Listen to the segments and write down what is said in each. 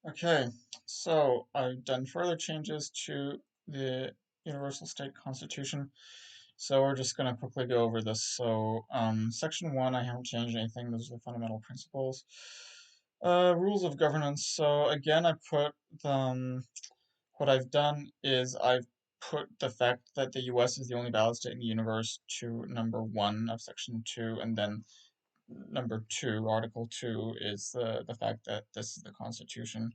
Okay, so I've done further changes to the Universal State Constitution. So we're just going to quickly go over this. So, Section 1, I haven't changed anything. Those are the fundamental principles. Rules of governance. So again, what I've done is I've put the fact that the US is the only valid state in the universe to number 1 of Section 2, and then number 2, Article 2, is the fact that this is the Constitution.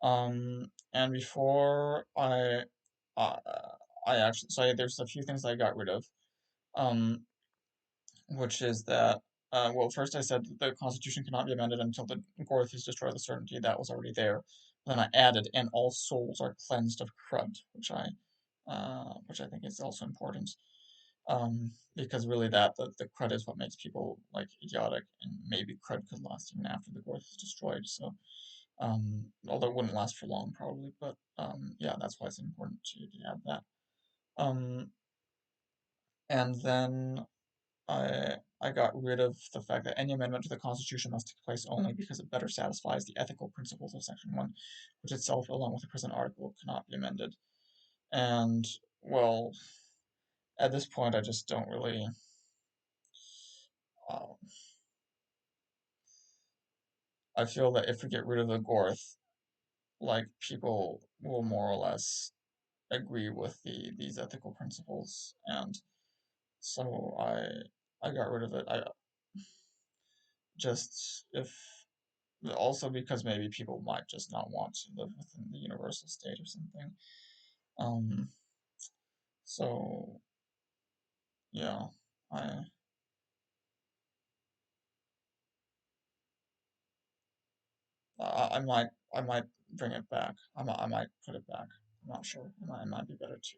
And before uh, I actually, so there's a few things I got rid of, um, which is that, well, first I said the Constitution cannot be amended until the Gorth has destroyed the certainty that was already there. Then I added, and all souls are cleansed of crud, which I think is also important, because really the crud is what makes people like idiotic, and maybe crud could last even after the Gorth is destroyed. So although it wouldn't last for long probably, but yeah, that's why it's important to add that. Um, and then I got rid of the fact that any amendment to the Constitution must take place only because it better satisfies the ethical principles of Section 1, which itself, along with the present article, cannot be amended. And, well, at this point, I just don't really. Uh, I feel that if we get rid of the Gorth, like, people will more or less agree with these ethical principles, and so I got rid of it. I just if also because maybe people might just not want to live within the universal state or something. Um, so yeah, I I might bring it back. I might put it back. I'm not sure. It might be better to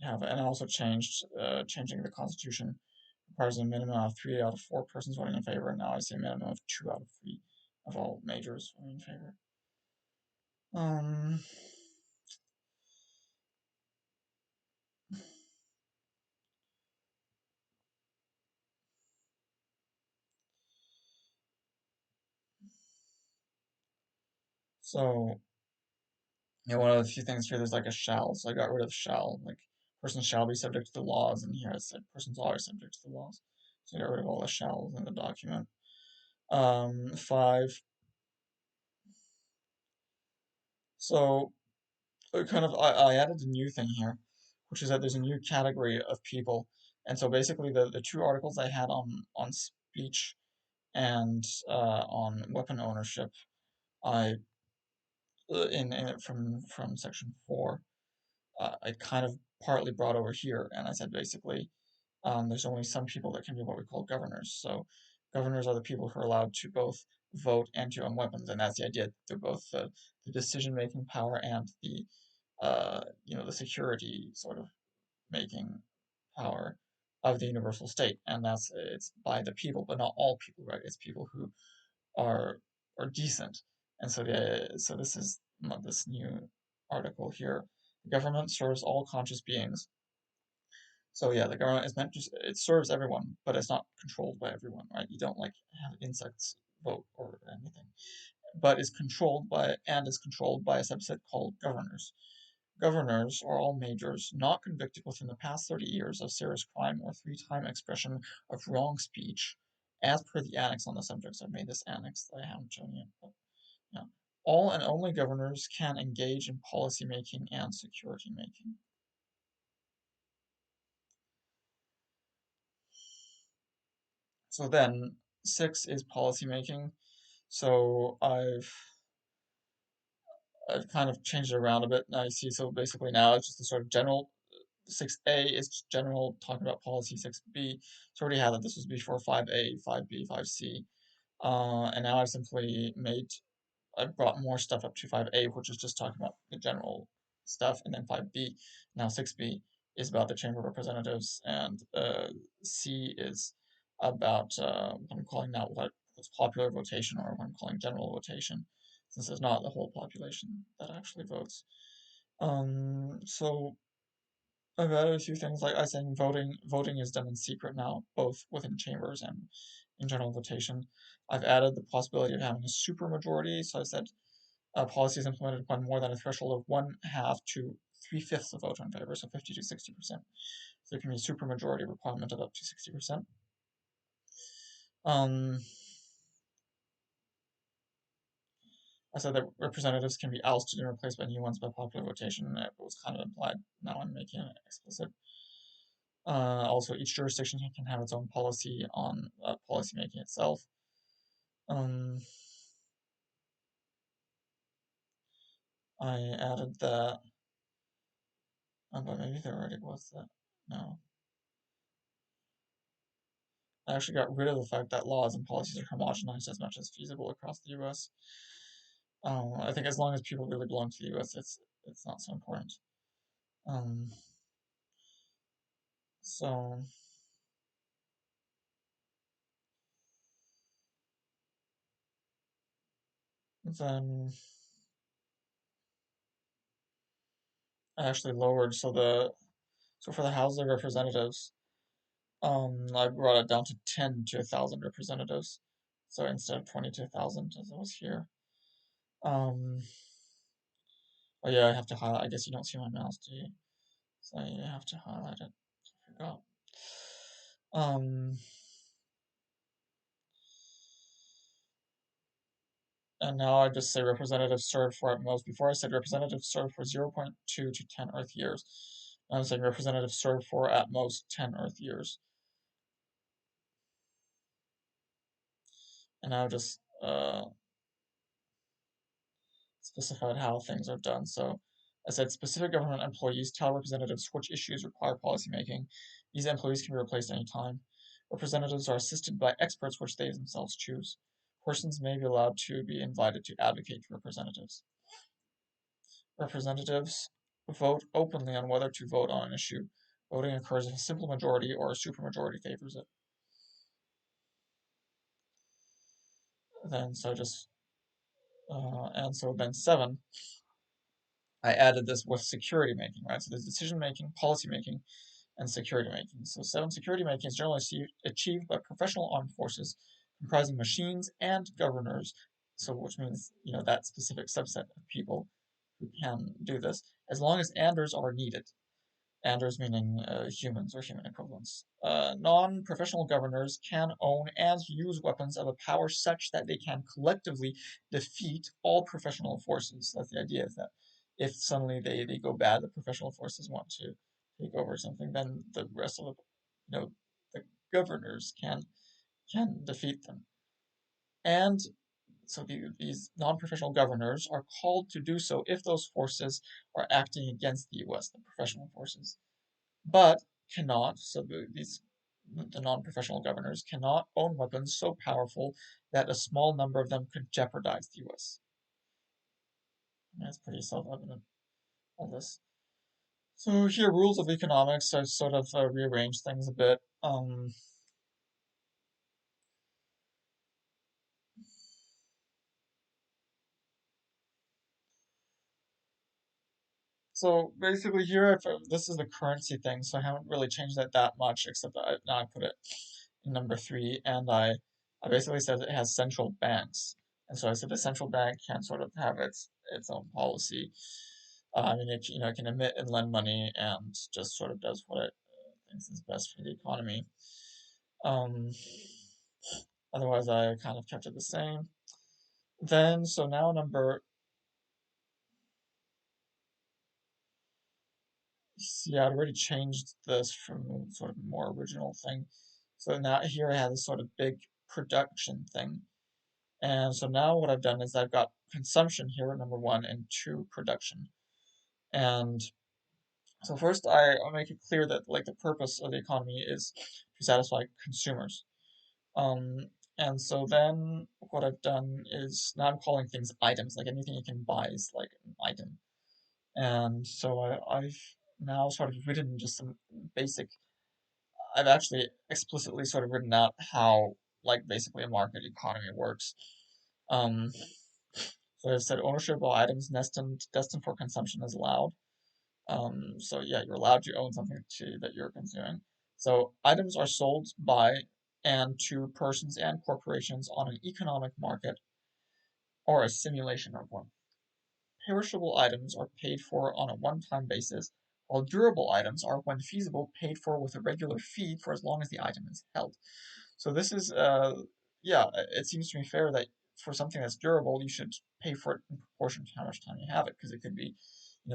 have it. And I also changing the constitution requires a minimum of 3 out of 4 persons voting in favor, and now I say a minimum of 2 out of 3 of all majors voting in favor. Um, so yeah, one of the few things here, there's like a shall, so I got rid of shall, like persons shall be subject to the laws, and here it said persons are subject to the laws. So I got rid of all the shalls in the document. 5. So I added a new thing here, which is that there's a new category of people, and so basically the two articles I had on speech and on weapon ownership, I in from section 4, I kind of partly brought over here, and I said basically there's only some people that can be what we call governors. So governors are the people who are allowed to both vote and to own weapons, and that's the idea. They're both the decision-making power and the security sort of making power of the universal state, and it's by the people, but not all people, right? It's people who are are decent, and so this is this new article here. The government serves all conscious beings. So yeah, the government is meant to, it serves everyone, but it's not controlled by everyone, right? You don't like have insects vote or anything, but is controlled by a subset called governors. Governors are all majors not convicted within the past 30 years of serious crime or three-time expression of wrong speech, as per the annex on the subjects. I've made this annex that I haven't shown yet, but yeah. All and only governors can engage in policy making and security making. So then 6 is policy making. So I've kind of changed it around a bit. Now you see, so basically now it's just a sort of general. 6A is general, talking about policy. 6B, so already had that. This was before 5A, 5B, 5C. And now I've brought more stuff up to 5A, which is just talking about the general stuff, and then 5B. Now 6B is about the Chamber of Representatives, and C is about what I'm calling now what's popular votation, or what I'm calling general votation, since it's not the whole population that actually votes. So I've added a few things, like I said, voting is done in secret now, both within chambers and in general votation. I've added the possibility of having a supermajority, so I said policies implemented when more than a threshold of one half to three-fifths of vote in favor, so 50 to 60%. So there can be a supermajority requirement of up to 60%. Um, I said that representatives can be ousted and replaced by new ones by popular votation. It was kind of implied. Now I'm making it explicit. Also, each jurisdiction can have its own policy on policy making itself. Um, I added that, but maybe there already was that. No. I actually got rid of the fact that laws and policies are homogenized as much as feasible across the U.S. I think as long as people really belong to the U.S., it's not so important. Um, so then I actually lowered so for the House of Representatives, I brought it down to 10 to 1,000 representatives. So instead of 20 to 1,000 as it was here. Um, oh yeah, I have to highlight. I guess you don't see my mouse, do you? So you have to highlight it. I forgot. Um, and now I just say representatives served for at most. Before I said representatives served for 0.2 to 10 Earth years. Now I'm saying representatives served for at most 10 Earth years. And now just specified how things are done. So I said specific government employees tell representatives which issues require policymaking. These employees can be replaced anytime. Representatives are assisted by experts which they themselves choose. Persons may be allowed to be invited to advocate for representatives. Representatives vote openly on whether to vote on an issue. Voting occurs if a simple majority or a supermajority favors it. Then so just and so then 7, I added this with security making, right? So there's decision making, policy making, and security making. So 7, security making is generally achieved by professional armed forces comprising machines and governors. So which means that specific subset of people who can do this, as long as Anders are needed. Anders meaning humans or human equivalents. Non-professional governors can own and use weapons of a power such that they can collectively defeat all professional forces. That's the idea, is that if suddenly they go bad, the professional forces want to take over something, then the rest of the governors can defeat them. And so these non-professional governors are called to do so if those forces are acting against the U.S., the professional forces, but cannot, so the non-professional governors cannot own weapons so powerful that a small number of them could jeopardize the U.S. That's pretty self-evident, all this. So here, rules of economics, I've sort of rearranged things a bit. So basically here, this is the currency thing, so I haven't really changed that much, except that now I put it in number 3, and I basically said it has central banks. And so I said the central bank can sort of have its own policy. I mean, it can emit and lend money and just sort of does what it thinks is best for the economy. Um, Otherwise, I kind of kept it the same. Then, so now number See, I'd already changed this from sort of more original thing. So now here I have this sort of big production thing. And so now what I've done is I've got consumption here, number 1, and 2, production. And so first I'll make it clear that like the purpose of the economy is to satisfy consumers. Um, and so then what I've done is now I'm calling things items, like anything you can buy is like an item. And so I've now sort of written just some basic I've actually explicitly sort of written out how, like, basically a market economy works. Um, so I've said ownership of all items destined for consumption is allowed. So yeah, you're allowed to own something that you're consuming. So items are sold by and to persons and corporations on an economic market or a simulation of one. perishable items are paid for on a one-time basis, while durable items are, when feasible, paid for with a regular fee for as long as the item is held. So this is, yeah, it seems to me fair that for something that's durable, you should pay for it in proportion to how much time you have it, because it could be,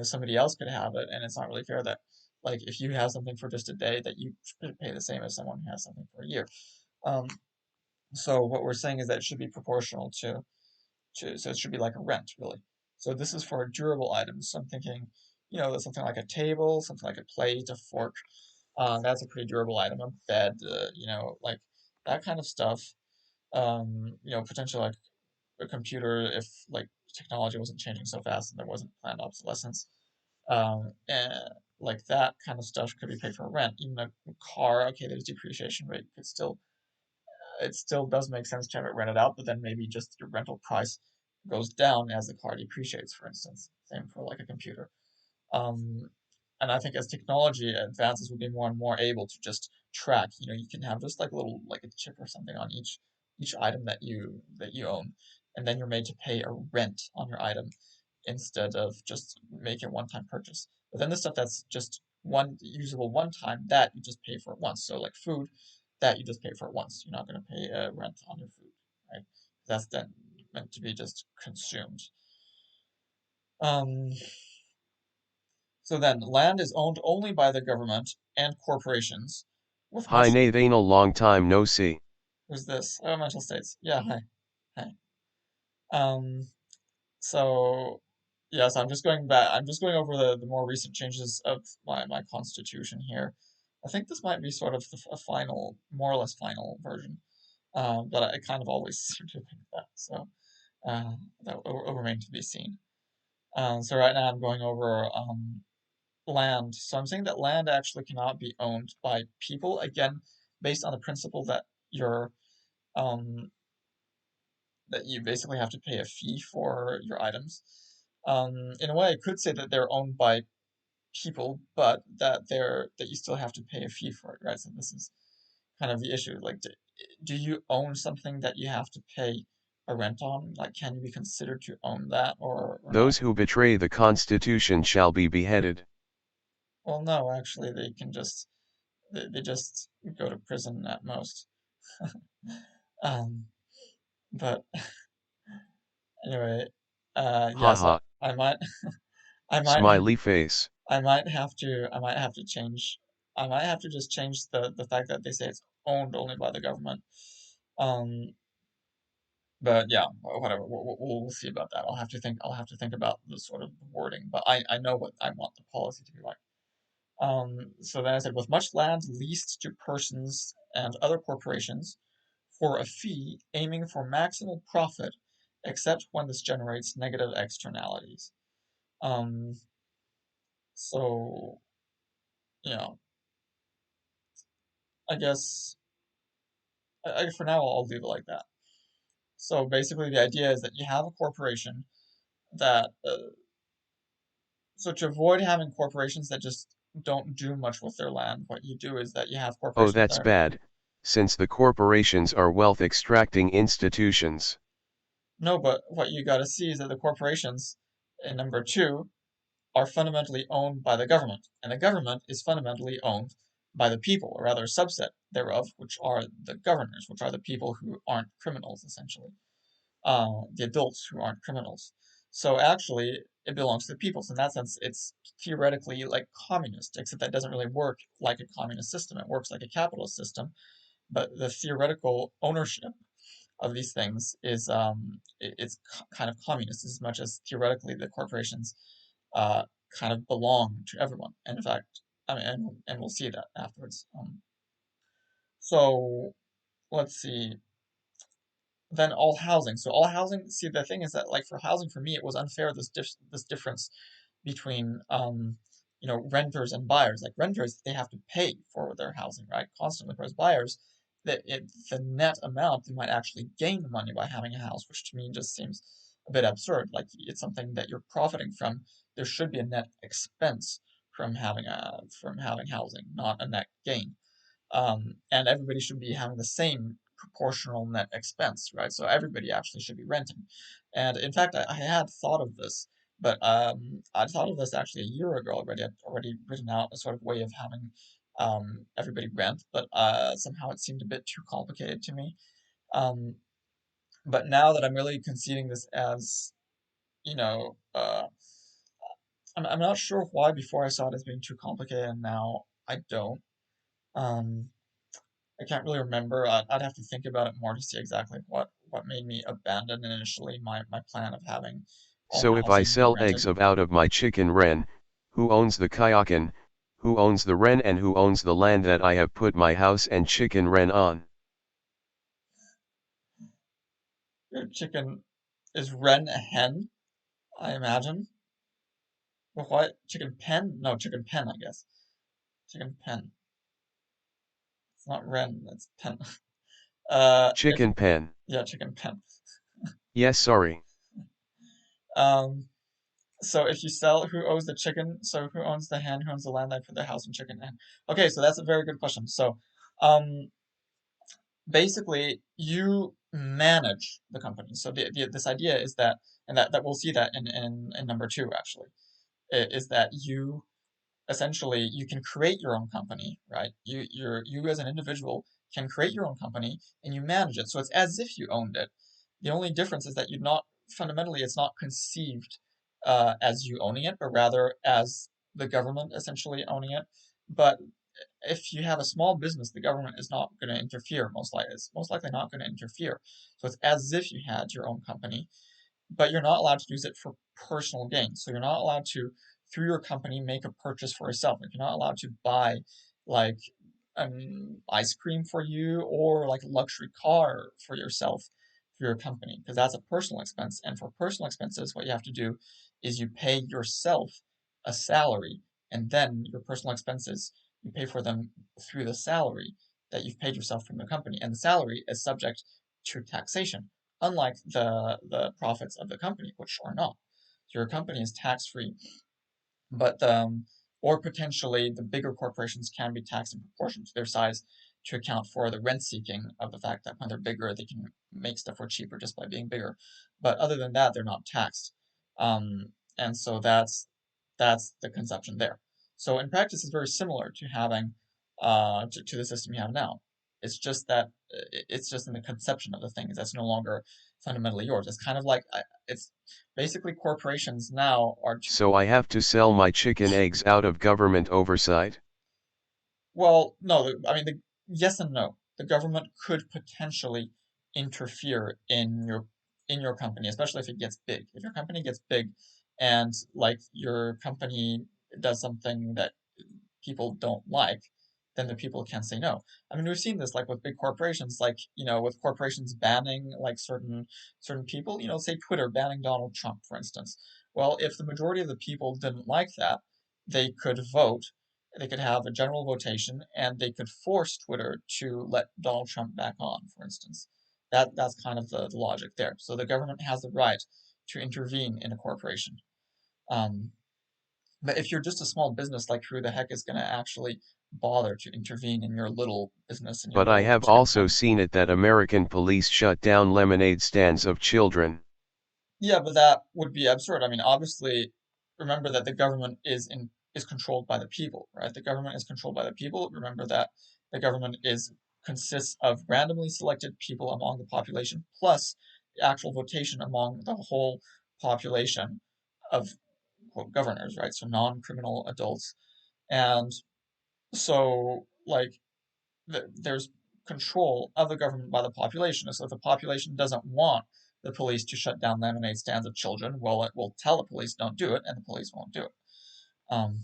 somebody else could have it, and it's not really fair that, like, if you have something for just a day, that you should pay the same as someone who has something for a year. Um, so what we're saying is that it should be proportional so it should be like a rent, really. So this is for durable items. So I'm thinking, something like a table, something like a plate, a fork. That's a pretty durable item. A bed, like that kind of stuff. Potentially like a computer if like technology wasn't changing so fast and there wasn't planned obsolescence. And like that kind of stuff could be paid for rent. Even a car, okay, there's depreciation rate. It still does make sense to have it rented out, but then maybe just your rental price goes down as the car depreciates, for instance. Same for like a computer. Um, and I think as technology advances, we'll be more and more able to just track. You can have just like a little like a chip or something on each item that you own, and then you're made to pay a rent on your item instead of just make a one-time purchase. But then the stuff that's just one usable one time, that you just pay for it once. So like food, that you just pay for it once. You're not going to pay rent on your food, right? That's then meant to be just consumed. Um, so then land is owned only by the government and corporations, with Hi much. Nathaniel, long time no see. Who's this? Oh, mental states. Yeah, hi, hi. Um, So, yes, I'm just going back. I'm just going over the more recent changes of my constitution here. I think this might be sort of a final, more or less final version, but I kind of always seem to think that. So that will remain to be seen. So right now I'm going over land. So I'm saying that land actually cannot be owned by people, again, based on the principle um, that you basically have to pay a fee for your items. In a way, I could say that they're owned by people, but that you still have to pay a fee for it, right? So this is kind of the issue. Like, do you own something that you have to pay a rent on? Like, can you be considered to own that or not? Those who betray the Constitution shall be beheaded. Well, no, actually, they just go to prison at most. Um, but anyway, yeah. So Haha, I might I might smiley face. I might have to change. I might have to just change the fact that they say it's owned only by the government. Um, but yeah, whatever. We'll see about that. I'll have to think about the sort of wording, but I know what I want the policy to be like. So then I said, with much land leased to persons and other corporations for a fee aiming for maximal profit, except when this generates negative externalities. Um, so, you know, I guess for now I'll leave it like that. So basically, the idea is that you have a corporation that, so to avoid having corporations that just don't do much with their land, what you do is that you have Oh, corporations that that's are, bad, since the corporations are wealth extracting institutions. no, but what you got to see is that the corporations, in number two, are fundamentally owned by the government, and the government is fundamentally owned by the people, or rather a subset thereof, which are the governors, which are the people who aren't criminals, essentially. The adults who aren't criminals. So actually, it belongs to the people. So in that sense, it's theoretically like communist, except that doesn't really work like a communist system. It works like a capitalist system, but the theoretical ownership of these things is it's kind of communist as much as theoretically the corporations uh, kind of belong to everyone. And in fact, I mean, and we'll see that afterwards. So let's see. Then all housing. So all housing. See, the thing is that like for housing, for me, it was unfair this difference between renters and buyers. Like renters, they have to pay for their housing, right, constantly. Whereas buyers, the net amount they might actually gain money by having a house, which to me just seems a bit absurd. Like it's something that you're profiting from. There should be a net expense from having housing, not a net gain. And everybody should be having the same proportional net expense, right? So everybody actually should be renting. And in fact, I had thought of this But I thought of this actually a year ago already. I'd already written out a sort of way of having everybody rent, but somehow it seemed a bit too complicated to me. Um, but now that I'm really conceiving this as, you know, I'm not sure why before I saw it as being too complicated, and now I don't. Um, I can't really remember. I'd have to think about it more to see exactly what made me abandon initially my plan of having all So if I housing be sell eggs rented. of out of my chicken wren, who owns the kayakin, who owns the wren and who owns the land that I have put my house and chicken wren on? Your chicken is Ren a hen, I imagine. Well, what? Chicken pen? No, chicken pen, I guess. Chicken pen. It's not Ren, it's pen. If Chicken pen. yeah, chicken pen. Yes, sorry. Um, so if you sell, who owns the chicken? So who owns the hen? Who owns the land I put the house and chicken in? Okay, so that's a very good question. So, um, basically, you manage the company. So this idea is that, and that we'll see that in number two actually, is that you essentially you can create your own company, right? You as an individual can create your own company and you manage it. So it's as if you owned it. The only difference is that you're not fundamentally it's not conceived as you owning it, but rather as the government essentially owning it. But if you have a small business, the government is not going to interfere. Most likely, it's most likely not going to interfere. So it's as if you had your own company, but you're not allowed to use it for personal gain. So you're not allowed to, through your company, make a purchase for yourself. Like you're not allowed to buy like ice cream for you or like a luxury car for yourself through your company, because that's a personal expense. And for personal expenses, what you have to do is you pay yourself a salary, and then your personal expenses, you pay for them through the salary that you've paid yourself from the company. And the salary is subject to taxation, unlike the profits of the company, which are not. Your company is tax free, but or potentially the bigger corporations can be taxed in proportion to their size to account for the rent seeking of the fact that when they're bigger, they can make stuff for cheaper just by being bigger. But other than that, they're not taxed. And so that's the conception there. So in practice, it's very similar to having to the system you have now. It's just that it's just in the conception of the things that's no longer fundamentally yours. It's kind of like it's basically corporations now are So I have to sell my chicken eggs out of government oversight? well, no, I mean, yes and no. The government could potentially interfere in your company, especially if it gets big. If your company gets big and like your company does something that people don't like, then the people can say no. I mean, we've seen this like with big corporations, like, with corporations banning like certain people, say Twitter banning Donald Trump, for instance. Well, if the majority of the people didn't like that, they could vote, they could have a general votation, and they could force Twitter to let Donald Trump back on, for instance. That's kind of the logic there. So the government has the right to intervene in a corporation. Um, but if you're just a small business, like who the heck is going to actually bother to intervene in your little business in your But I little have chicken also pen? seen it that American police shut down lemonade stands of children. Yeah, but that would be absurd. I mean, obviously, remember that the government is controlled by the people, right? The government is controlled by the people. Remember that the government is consists of randomly selected people among the population, plus the actual votation among the whole population of quote, governors, right? So non-criminal adults. And so, like, there's control of the government by the population. So if the population doesn't want the police to shut down lemonade stands of children, well, it will tell the police don't do it, and the police won't do it. Um,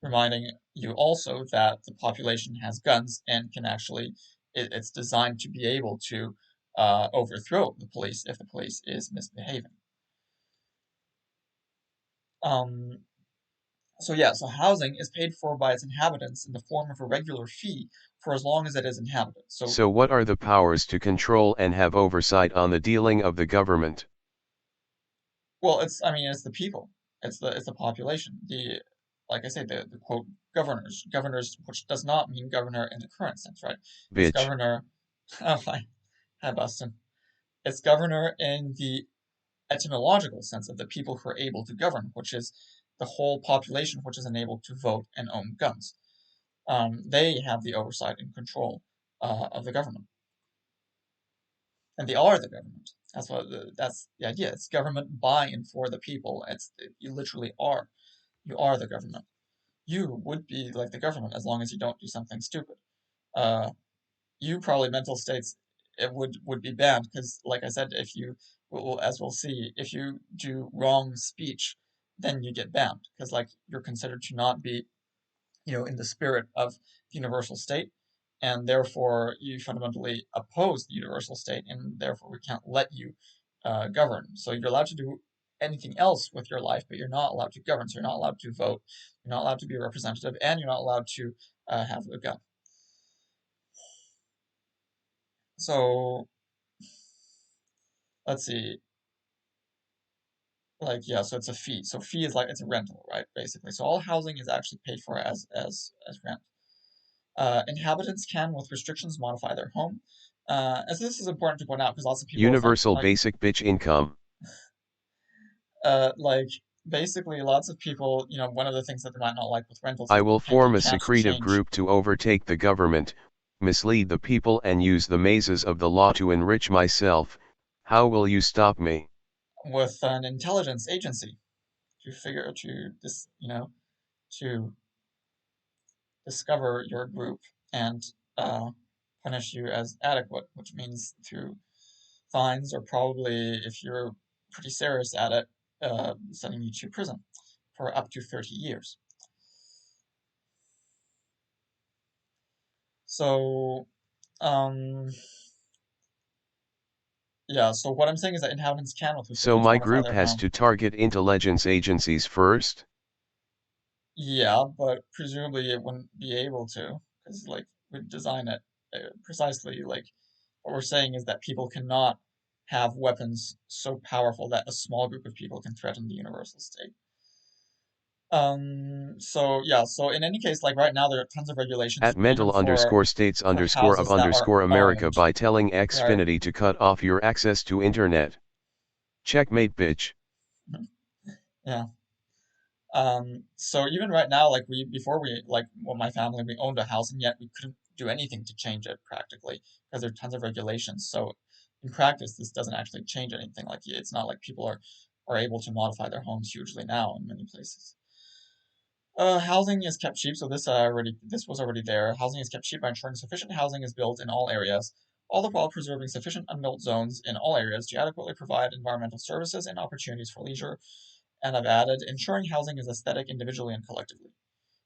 Reminding you also that the population has guns and can actually, it's designed to be able to overthrow the police if the police is misbehaving. Um, so yeah, so housing is paid for by its inhabitants in the form of a regular fee for as long as it is inhabited. So So what are the powers to control and have oversight on the dealing of the government? well, I mean, it's the people. It's the population. Like I say, the quote governors, which does not mean governor in the current sense, right? It's Bitch. governor. Oh, hi, Boston. It's governor in the etymological sense of the people who are able to govern, which is the whole population which is enabled to vote and own guns. They have the oversight and control of the government, and they are the government. That's the idea. It's government by and for the people. You literally are. You are the government. You would be like the government as long as you don't do something stupid. Uh, you probably mental states it would be banned because, like I said, if you as we'll see, if you do wrong speech, then you get banned because like you're considered to not be in the spirit of the universal state, and therefore you fundamentally oppose the universal state, and therefore we can't let you govern. So you're allowed to do anything else with your life, but you're not allowed to govern. So you're not allowed to vote, you're not allowed to be a representative, and you're not allowed to have a gun. So let's see. Like yeah, so it's a fee. So fee is like it's a rental, right? Basically, so all housing is actually paid for as rent. Inhabitants can, with restrictions, modify their home. And so this is important to point out because lots of people think Universal basic bitch income. like basically lots of people, one of the things that they might not like with rentals I is will they can't get form a a chance to secretive change group to overtake the government, mislead the people and use the mazes of the law to enrich myself. How will you stop me? with an intelligence agency to this, to discover your group and uh, punish you as adequate, which means through fines or probably, if you're pretty serious at it, sending you to prison for up to 30 years. So, um, yeah, so what I'm saying is that inhabitants can, with So restrictions, my modify group their has home. to target intelligence agencies first? Yeah, but presumably it wouldn't be able to, because, like, we design it precisely. Like, what we're saying is that people cannot have weapons so powerful that a small group of people can threaten the universal state. So yeah, so in any case, like right now, there are tons of regulations, At even mental for underscore states underscore of houses that are underscore America owned, by telling right? Xfinity to cut off your access to internet. Checkmate bitch. Yeah. So even right now, like before we, like, well, my family, we owned a house and yet we couldn't do anything to change it practically because there are tons of regulations. So in practice, this doesn't actually change anything. Like it's not like people are able to modify their homes hugely now in many places. Housing is kept cheap, so this was already there. Housing is kept cheap by ensuring sufficient housing is built in all areas, all the while preserving sufficient unbuilt zones in all areas to adequately provide environmental services and opportunities for leisure. And I've added ensuring housing is aesthetic individually and collectively.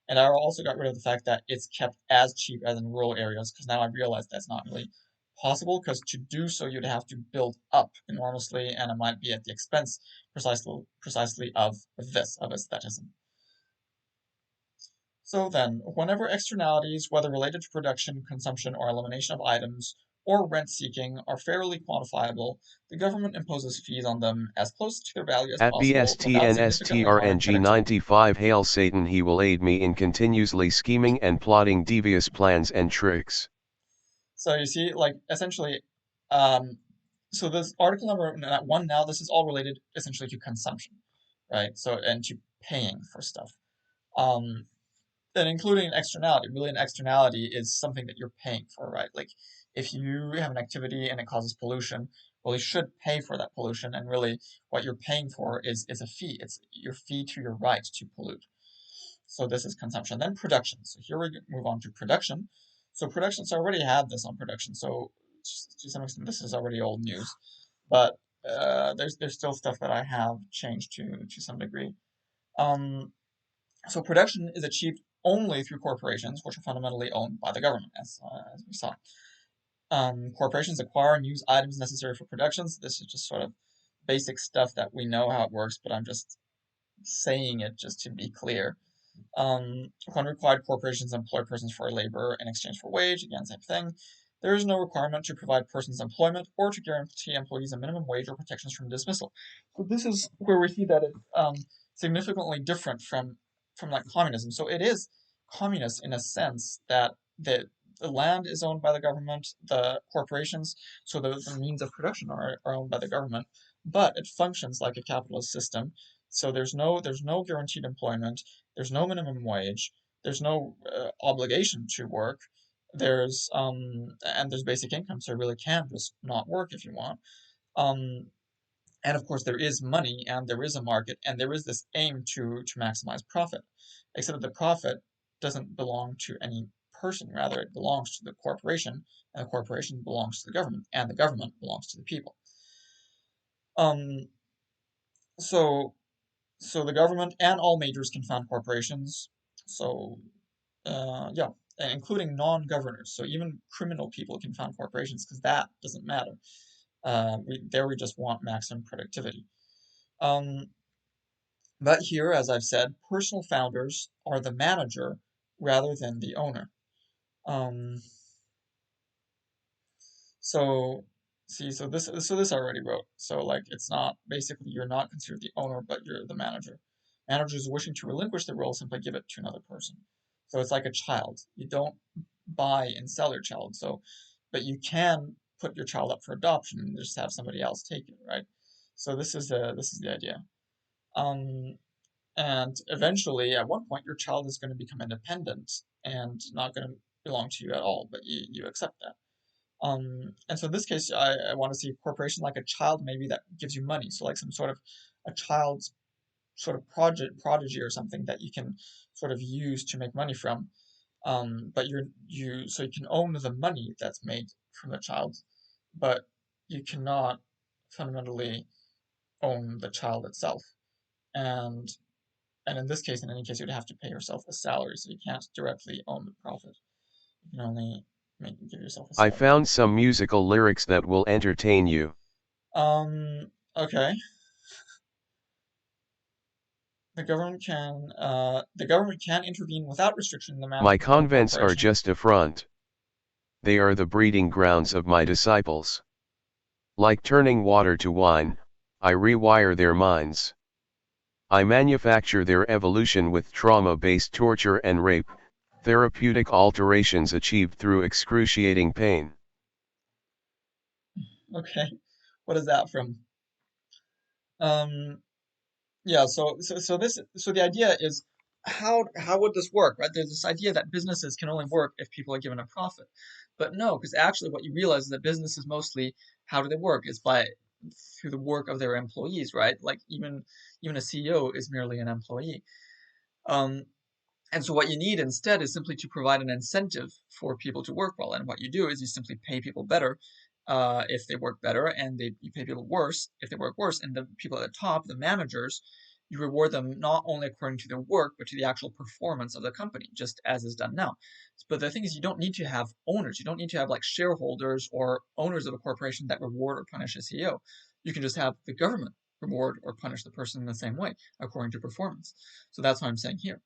And I also got rid of the fact that it's kept as cheap as in rural areas, because now I realize that's not really possible, because to do so you'd have to build up enormously, and it might be at the expense precisely of aestheticism. So then, whenever externalities, whether related to production, consumption, or elimination of items, or rent seeking, are fairly quantifiable, the government imposes fees on them as close to their value as At possible without significantly harming productivity. BSTNSTRNG95 Hail Satan, he will aid me in continuously scheming and plotting devious plans and tricks. So you see, like essentially, um, so this article number one now, this is all related essentially to consumption, right? So and to paying for stuff. Um, and including an externality. Really, an externality is something that you're paying for, right? Like if you have an activity and it causes pollution, well, you should pay for that pollution. And really, what you're paying for is a fee. It's your fee to your right to pollute. So this is consumption. Then production. So here we move on to production. So production. So I already had this on production. So to some extent, this is already old news, but there's still stuff that I have changed to some degree. Um, so production is achieved only through corporations, which are fundamentally owned by the government, as we saw. Corporations acquire and use items necessary for productions. This is just sort of basic stuff that we know how it works, but I'm just saying it just to be clear. When required, corporations employ persons for labor in exchange for wage. Again, same thing. There is no requirement to provide persons employment or to guarantee employees a minimum wage or protections from dismissal. So this is where we see that it's significantly different from like communism. So it is communist in a sense that the land is owned by the government, the corporations, so the means of production are owned by the government, but it functions like a capitalist system. So there's no guaranteed employment, there's no minimum wage, there's no obligation to work. There's basic income, so you really can just not work if you want. Um, and of course, there is money and there is a market and there is this aim to maximize profit, except that the profit doesn't belong to any person, rather, it belongs to the corporation, and the corporation belongs to the government, and the government belongs to the people. Um, so, so the government and all majors can found corporations. So, yeah, and including non-governors. So even criminal people can found corporations because that doesn't matter. We just want maximum productivity. Um, But here, as I've said, personal founders are the manager rather than the owner. Um, so see, so this I already wrote. So like it's not basically you're not considered the owner, but you're the manager. Managers wishing to relinquish the role simply give it to another person. So it's like a child. You don't buy and sell your child. So, but you can put your child up for adoption and just have somebody else take it, right? So this is the idea. Um, And eventually, at one point, your child is going to become independent and not going to belong to you at all, but you accept that. And so in this case, I want to see a corporation like a child maybe that gives you money. So like some sort of a child's sort of prodigy or something that you can sort of use to make money from. But so you can own the money that's made from the child, but you cannot fundamentally own the child itself. And and in this case, in any case, you'd have to pay yourself a salary, so you can't directly own the profit. You can only give yourself a I salary. found some musical lyrics that will entertain you. Okay. The government can intervene without restriction in the My management of a convents are corporation. just a front. They are the breeding grounds of my disciples. Like turning water to wine, I rewire their minds. I manufacture their evolution with trauma-based torture and rape, therapeutic alterations achieved through excruciating pain. Okay. What is that from? Um, Yeah, so the idea is how would this work, right? There's this idea that businesses can only work if people are given a profit. But no, because actually what you realize is that businesses mostly how do they work? Is by through the work of their employees, right? Like even a CEO is merely an employee. Um, and so what you need instead is simply to provide an incentive for people to work well. And what you do is you simply pay people better if they work better, and you pay people worse if they work worse. And the people at the top, the managers, you reward them not only according to their work, but to the actual performance of the company, just as is done now. But the thing is, you don't need to have owners. You don't need to have like shareholders or owners of a corporation that reward or punish a CEO. You can just have the government reward or punish the person in the same way according to performance. So that's what I'm saying here.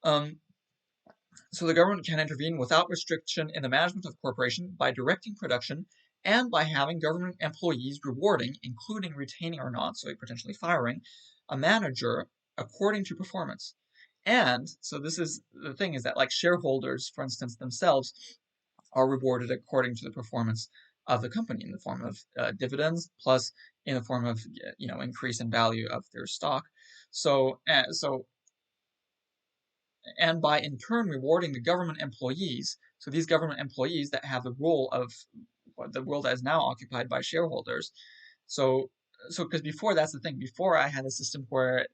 Um, so the government can intervene without restriction in the management of corporation by directing production and by having government employees rewarding, including retaining or not, so potentially firing, a manager according to performance. And so this is the thing is that like shareholders, for instance, themselves are rewarded according to the performance of the company in the form of dividends plus in the form of increase in value of their stock. So and by in turn rewarding the government employees. So these government employees that have the role that is now occupied by shareholders. So because before that's the thing. Before I had a system where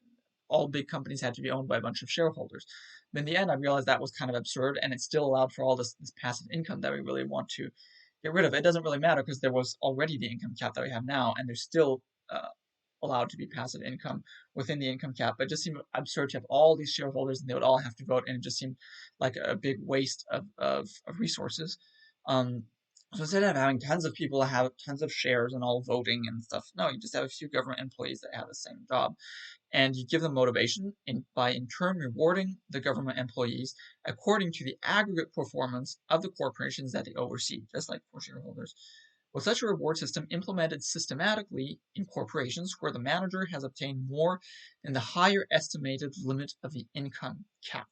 all big companies had to be owned by a bunch of shareholders. But in the end, I realized that was kind of absurd, and it still allowed for all this passive income that we really want to get rid of. It doesn't really matter because there was already the income cap that we have now, and there's still allowed to be passive income within the income cap. But it just seemed absurd to have all these shareholders and they would all have to vote, and it just seemed like a big waste of resources. Um, so instead of having tons of people that have tons of shares and all voting and stuff, no, you just have a few government employees that have the same job, and you give them motivation by in turn rewarding the government employees according to the aggregate performance of the corporations that they oversee, just like for shareholders. With such a reward system implemented systematically in corporations where the manager has obtained more than the higher estimated limit of the income cap.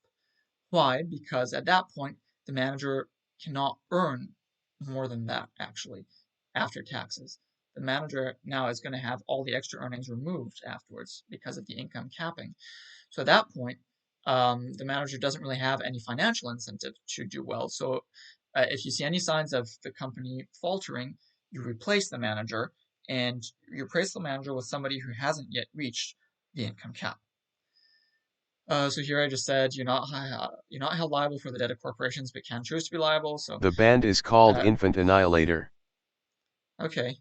Why? Because at that point, the manager cannot earn more than that, actually, after taxes. the manager now is going to have all the extra earnings removed afterwards because of the income capping. So at that point, the manager doesn't really have any financial incentive to do well. So if you see any signs of the company faltering, you replace the manager, and you replace the manager with somebody who hasn't yet reached the income cap. So here I just said you're not held liable for the debt of corporations, but can choose to be liable. So The band is called uh, Infant Annihilator. okay,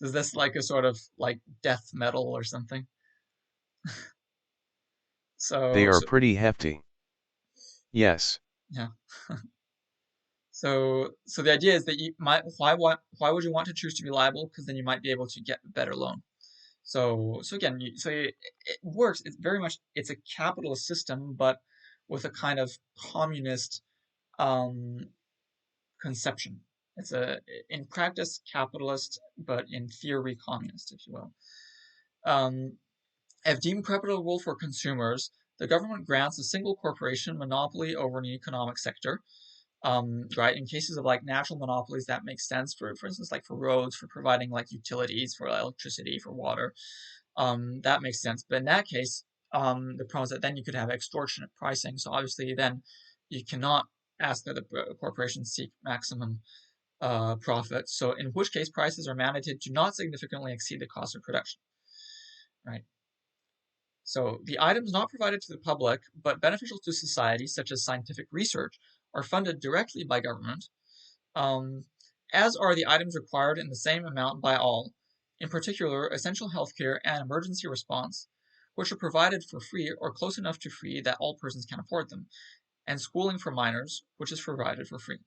is this like a sort of like death metal or something? They So are so pretty hefty. Yes. yeah. So the idea is that you might why would you want to choose to be liable? Because then you might be able to get a better loan. So again, it works. It's very much it's a capitalist system, but with a kind of communist um, conception. It's a in practice capitalist, but in theory communist, if you will. Um, if deemed profitable for consumers, the government grants a single corporation monopoly over an economic sector. Right, in cases of like natural monopolies, that makes sense. For instance, like for roads, for providing like utilities, for electricity, for water, that makes sense. But in that case, the problem is that then you could have extortionate pricing. So obviously, then you cannot ask that the corporations seek maximum profit. So in which case, prices are mandated to not significantly exceed the cost of production. Right. So the items not provided to the public but beneficial to society, such as scientific research, are funded directly by government, um, as are the items required in the same amount by all, in particular essential healthcare and emergency response, which are provided for free or close enough to free that all persons can afford them, and schooling for minors, which is provided for free.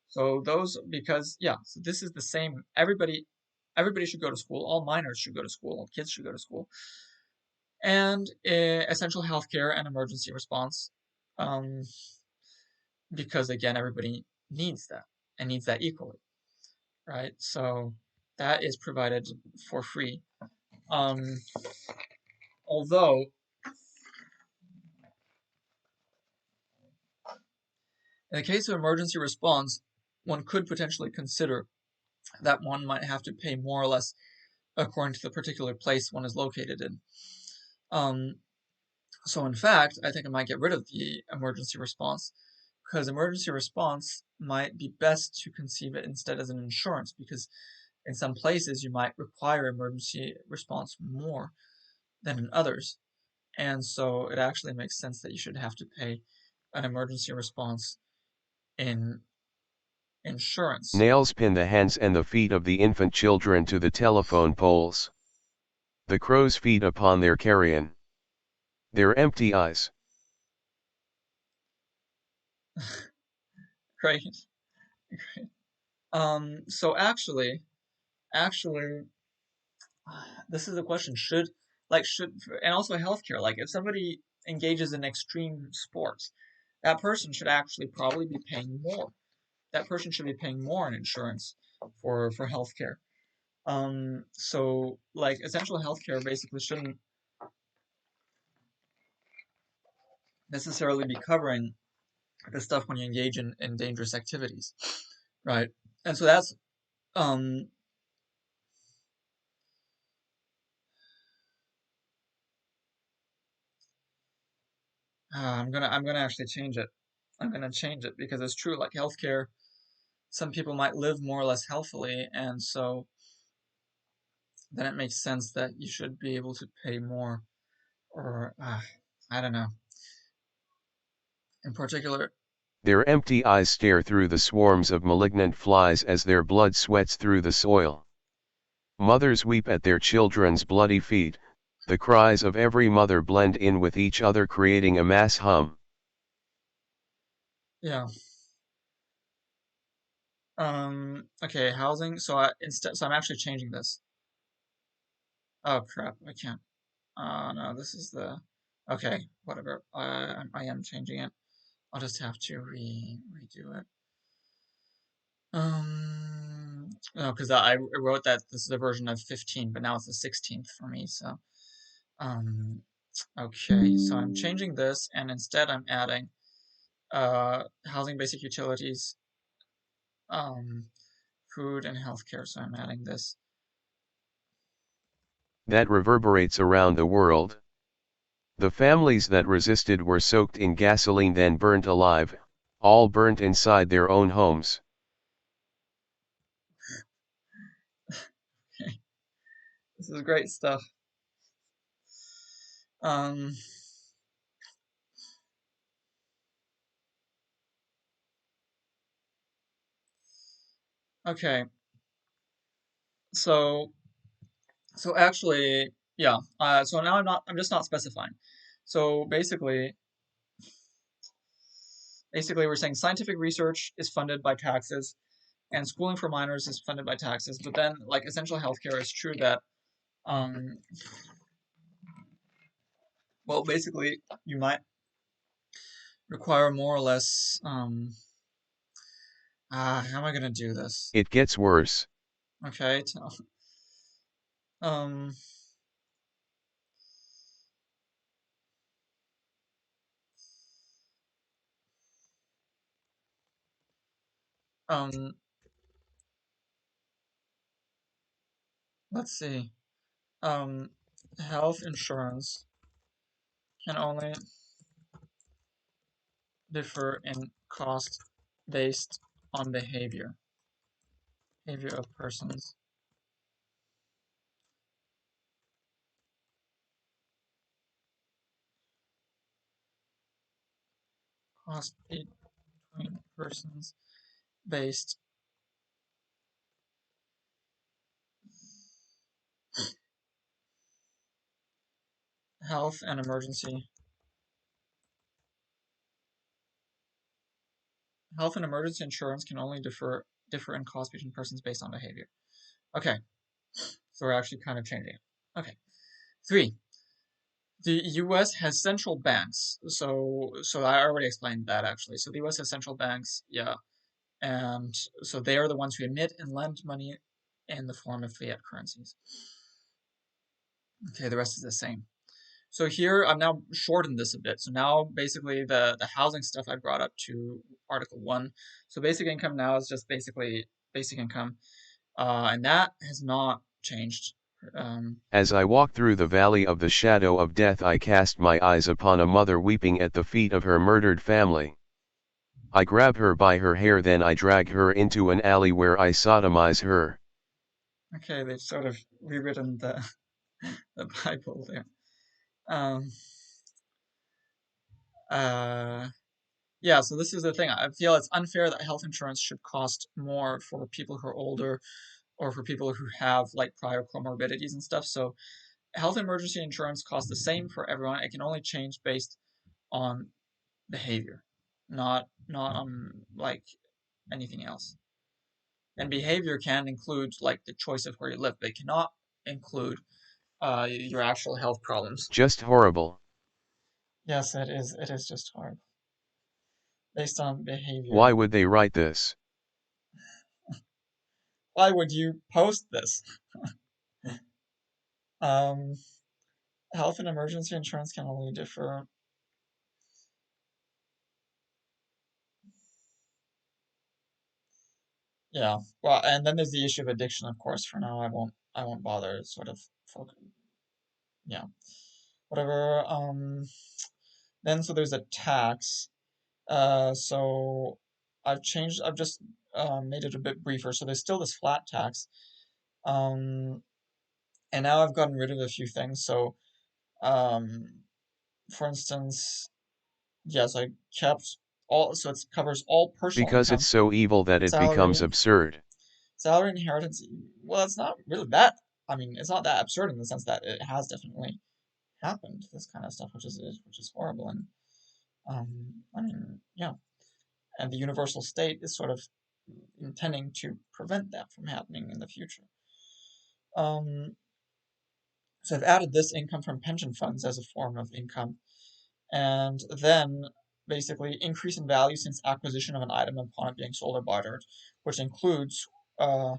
So those because yeah, so this is the same. Everybody should go to school. All minors should go to school. All kids should go to school. And essential healthcare and emergency response, um, because again, everybody needs that and needs that equally, right? So that is provided for free. Um, although in the case of emergency response, one could potentially consider that one might have to pay more or less according to the particular place one is located in. Um, so in fact, I think I might get rid of the emergency response because emergency response might be best to conceive it instead as an insurance because in some places you might require emergency response more than in others. And so it actually makes sense that you should have to pay an emergency response in insurance. Nails pin the hands and the feet of the infant children to the telephone poles. The crows feed upon their carrion. Their empty eyes. Great. So actually, this is a question. Should, and also healthcare, like if somebody engages in extreme sports, that person should actually probably be paying more. That person should be paying more in insurance for healthcare. So like essential healthcare basically shouldn't necessarily be covering the stuff when you engage in dangerous activities, right? And so that's um I'm gonna actually change it. I'm gonna change it because it's true. Like healthcare, some people might live more or less healthily, and so then it makes sense that you should be able to pay more, or I don't know. In particular, Their empty eyes stare through the swarms of malignant flies as their blood sweats through the soil. Mothers weep at their children's bloody feet, the cries of every mother blend in with each other creating a mass hum. yeah. Okay, housing. So I'm actually changing this. Oh crap, I can't. No, this is the. Okay, whatever. I am changing it. I'll just have to redo it. No, because I wrote that this is a version of 15, but now it's the 16th for me. So, um, okay, so I'm changing this, and instead I'm adding housing basic utilities, um, food and healthcare. So I'm adding this. That reverberates around the world. The families that resisted were soaked in gasoline then burnt alive, all burnt inside their own homes. Okay, this is great stuff. Um, okay, so actually, yeah. So now I'm just not specifying. So basically we're saying scientific research is funded by taxes and schooling for minors is funded by taxes. But then like essential healthcare is true that um well basically you might require more or less how am I gonna do this? It gets worse. Okay, um um let's see. Um health insurance can only differ in cost based on behavior of persons. Cost between persons based health and emergency health and emergency insurance can only differ in cost between persons based on behavior. Okay, so we're actually kind of changing it. Okay. Three, the US has central banks. So I already explained that actually. So the US has central banks, yeah. And so they are the ones who emit and lend money in the form of fiat currencies. Okay, the rest is the same. So here I've now shortened this a bit. So now basically the housing stuff I brought up to Article 1. So basic income now is just basically basic income. And that has not changed. Um, As I walk through the valley of the shadow of death, I cast my eyes upon a mother weeping at the feet of her murdered family. I grab her by her hair, then I drag her into an alley where I sodomize her. okay, they've sort of rewritten the Bible there. Um, uh, yeah, so this is the thing. I feel it's unfair that health insurance should cost more for people who are older or for people who have like prior comorbidities and stuff. So health emergency insurance costs the same for everyone. It can only change based on behavior, not on like anything else. And behavior can include like the choice of where you live, but it cannot include your actual health problems. Just horrible. Yes, it is. It is just hard based on behavior. Why would they write this? Why would you post this? Um, health and emergency insurance can only differ. Yeah. Well, and then there's the issue of addiction, of course. For now, I won't bother sort of focus. Yeah. Whatever. Then so there's a tax. So I've just made it a bit briefer. So there's still this flat tax. Um, and now I've gotten rid of a few things. So, um, for instance, yes, I kept all, so it covers all personal Because it's income, so evil that it becomes salary, absurd. salary, inheritance. Well, it's not really that. I mean, it's not that absurd in the sense that it has definitely happened. This kind of stuff, which is horrible, and I mean, yeah. And the universal state is sort of intending to prevent that from happening in the future. Um, so I've added this income from pension funds as a form of income, and then basically increase in value since acquisition of an item upon it being sold or bartered, which includes uh,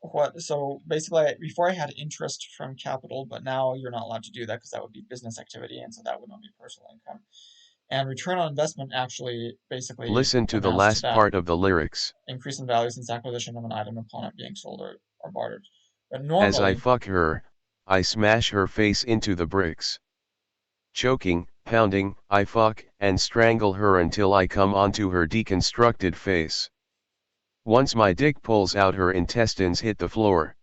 what. So basically, before I had interest from capital, but now you're not allowed to do that because that would be business activity, and so that would not be personal income. And return on investment actually basically Listen to the amounts to last that part of the lyrics. increase in value since acquisition of an item upon it being sold or bartered. But As I normally, fuck her, I smash her face into the bricks. Choking, pounding, I fuck and strangle her until I come onto her deconstructed face. Once my dick pulls out, her intestines hit the floor.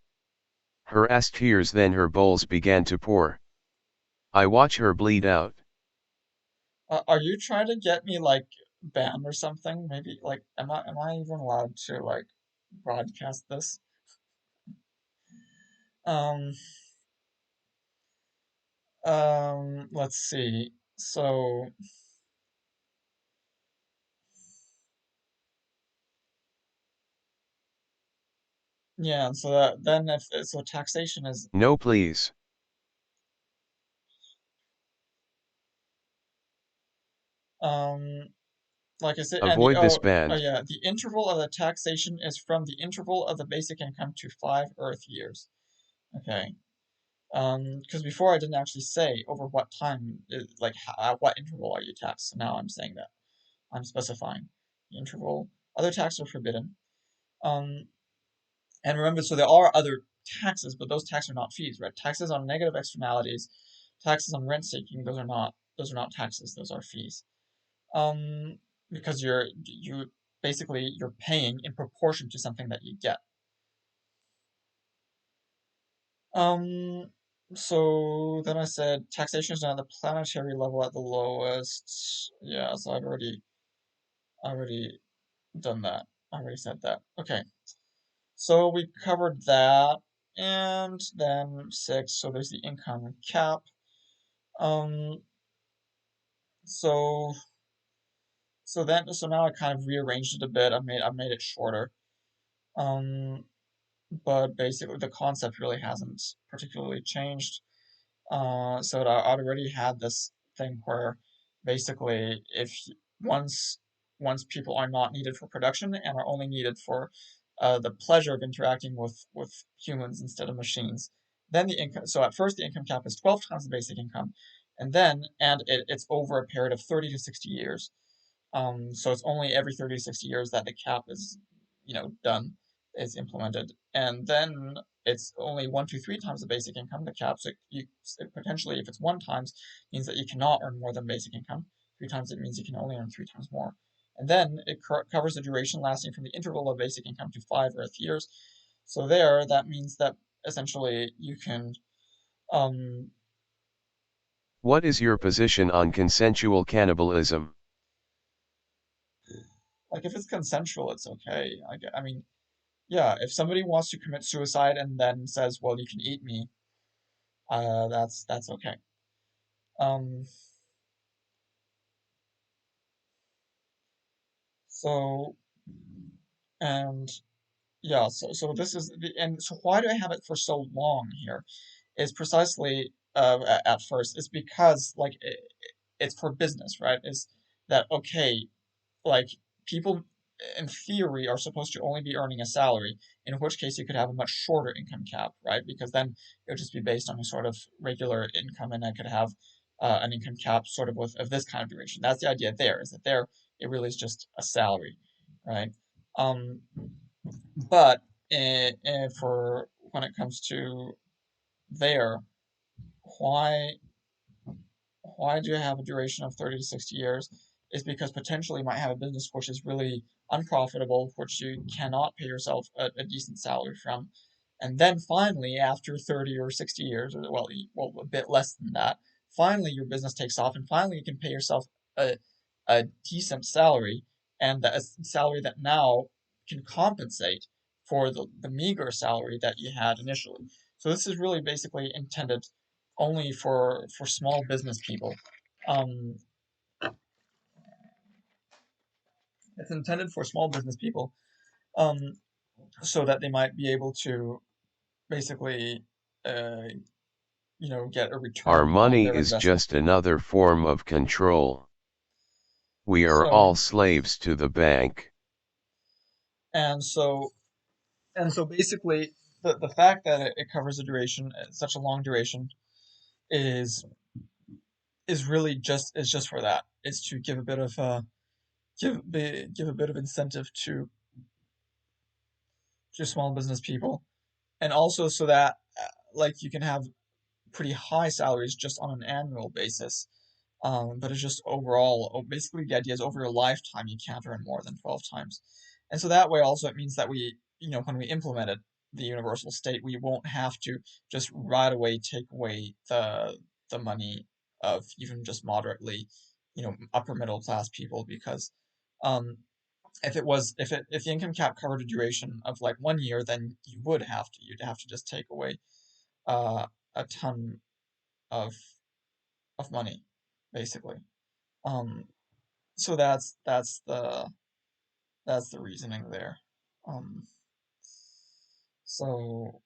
Her ass tears, then her bowels began to pour. I watch her bleed out. are you trying to get me like banned or something? Maybe like am I even allowed to like broadcast this? Um let's see. So yeah, so that then if so taxation is No please. um like I said, and the Avoid this band. yeah, the interval of the taxation is from the interval of the basic income to 5 Earth years. Okay. Because before I didn't actually say over what time, like at what interval are you taxed. So now I'm saying that I'm specifying the interval. Other taxes are forbidden. Um, and remember, so there are other taxes, but those taxes are not fees, right? Taxes on negative externalities, taxes on rent seeking, those are not taxes. Those are fees. Um, because you basically you're paying in proportion to something that you get. Um, so then I said taxation is done at the planetary level at the lowest. Yeah, so I've already done that. I already said that. Okay, so we covered that, and then six. So there's the income cap. Um, so so now I kind of rearranged it a bit. I made it shorter. Um, but basically the concept really hasn't particularly changed. So I'd already had this thing where basically if once people are not needed for production and are only needed for the pleasure of interacting with humans instead of machines, then the income. So at first the income cap is 12 times the basic income, and it's over a period of 30 to 60 years. So it's only every 30 to 60 years that the cap is, done, is implemented. And then it's only one, two, three times the basic income, the cap. So potentially, if it's one times, means that you cannot earn more than basic income. Three times it means you can only earn three times more. And then it covers the duration lasting from the interval of basic income to 5 Earth years. So there, that means that essentially you can, um, What is your position on consensual cannibalism? like if it's consensual, it's okay. I mean, yeah, if somebody wants to commit suicide and then says, "Well, you can eat me," that's okay. Um, so and yeah, so this is the and so why do I have it for so long here? Is precisely at first is because like it's for business, right? Is that okay? Like people in theory are supposed to only be earning a salary, in which case you could have a much shorter income cap, right? Because then it would just be based on a sort of regular income, and I could have an income cap sort of with of this kind of duration. That's the idea there, is that there it really is just a salary, right? Um, but for when it comes to there, why why do you have a duration of 30 to 60 years is because potentially you might have a business which is really unprofitable, which you cannot pay yourself a decent salary from. And then finally, after 30 or 60 years, or well, a bit less than that, finally your business takes off and finally you can pay yourself a, a decent salary and a salary that now can compensate for the meager salary that you had initially. So this is really basically intended only for small business people. Um, it's intended for small business people, um, so that they might be able to basically, uh, get a Our return on money their is investment. just another form of control. We are So all slaves to the bank. and so basically, the fact that it covers a duration, such a long duration, is is really just for that. It's to give a bit of give a bit of incentive to small business people, and also so that like you can have pretty high salaries just on an annual basis. But it's just overall, basically the idea is over your lifetime you can't earn more than 12 times. And so that way also it means that when we implemented the universal state, we won't have to just right away take away the money of even just moderately, upper middle class people because um if the income cap covered a duration of like 1 year, then you'd have to just take away uh a ton of money, basically. Um, so that's the reasoning there. Um, so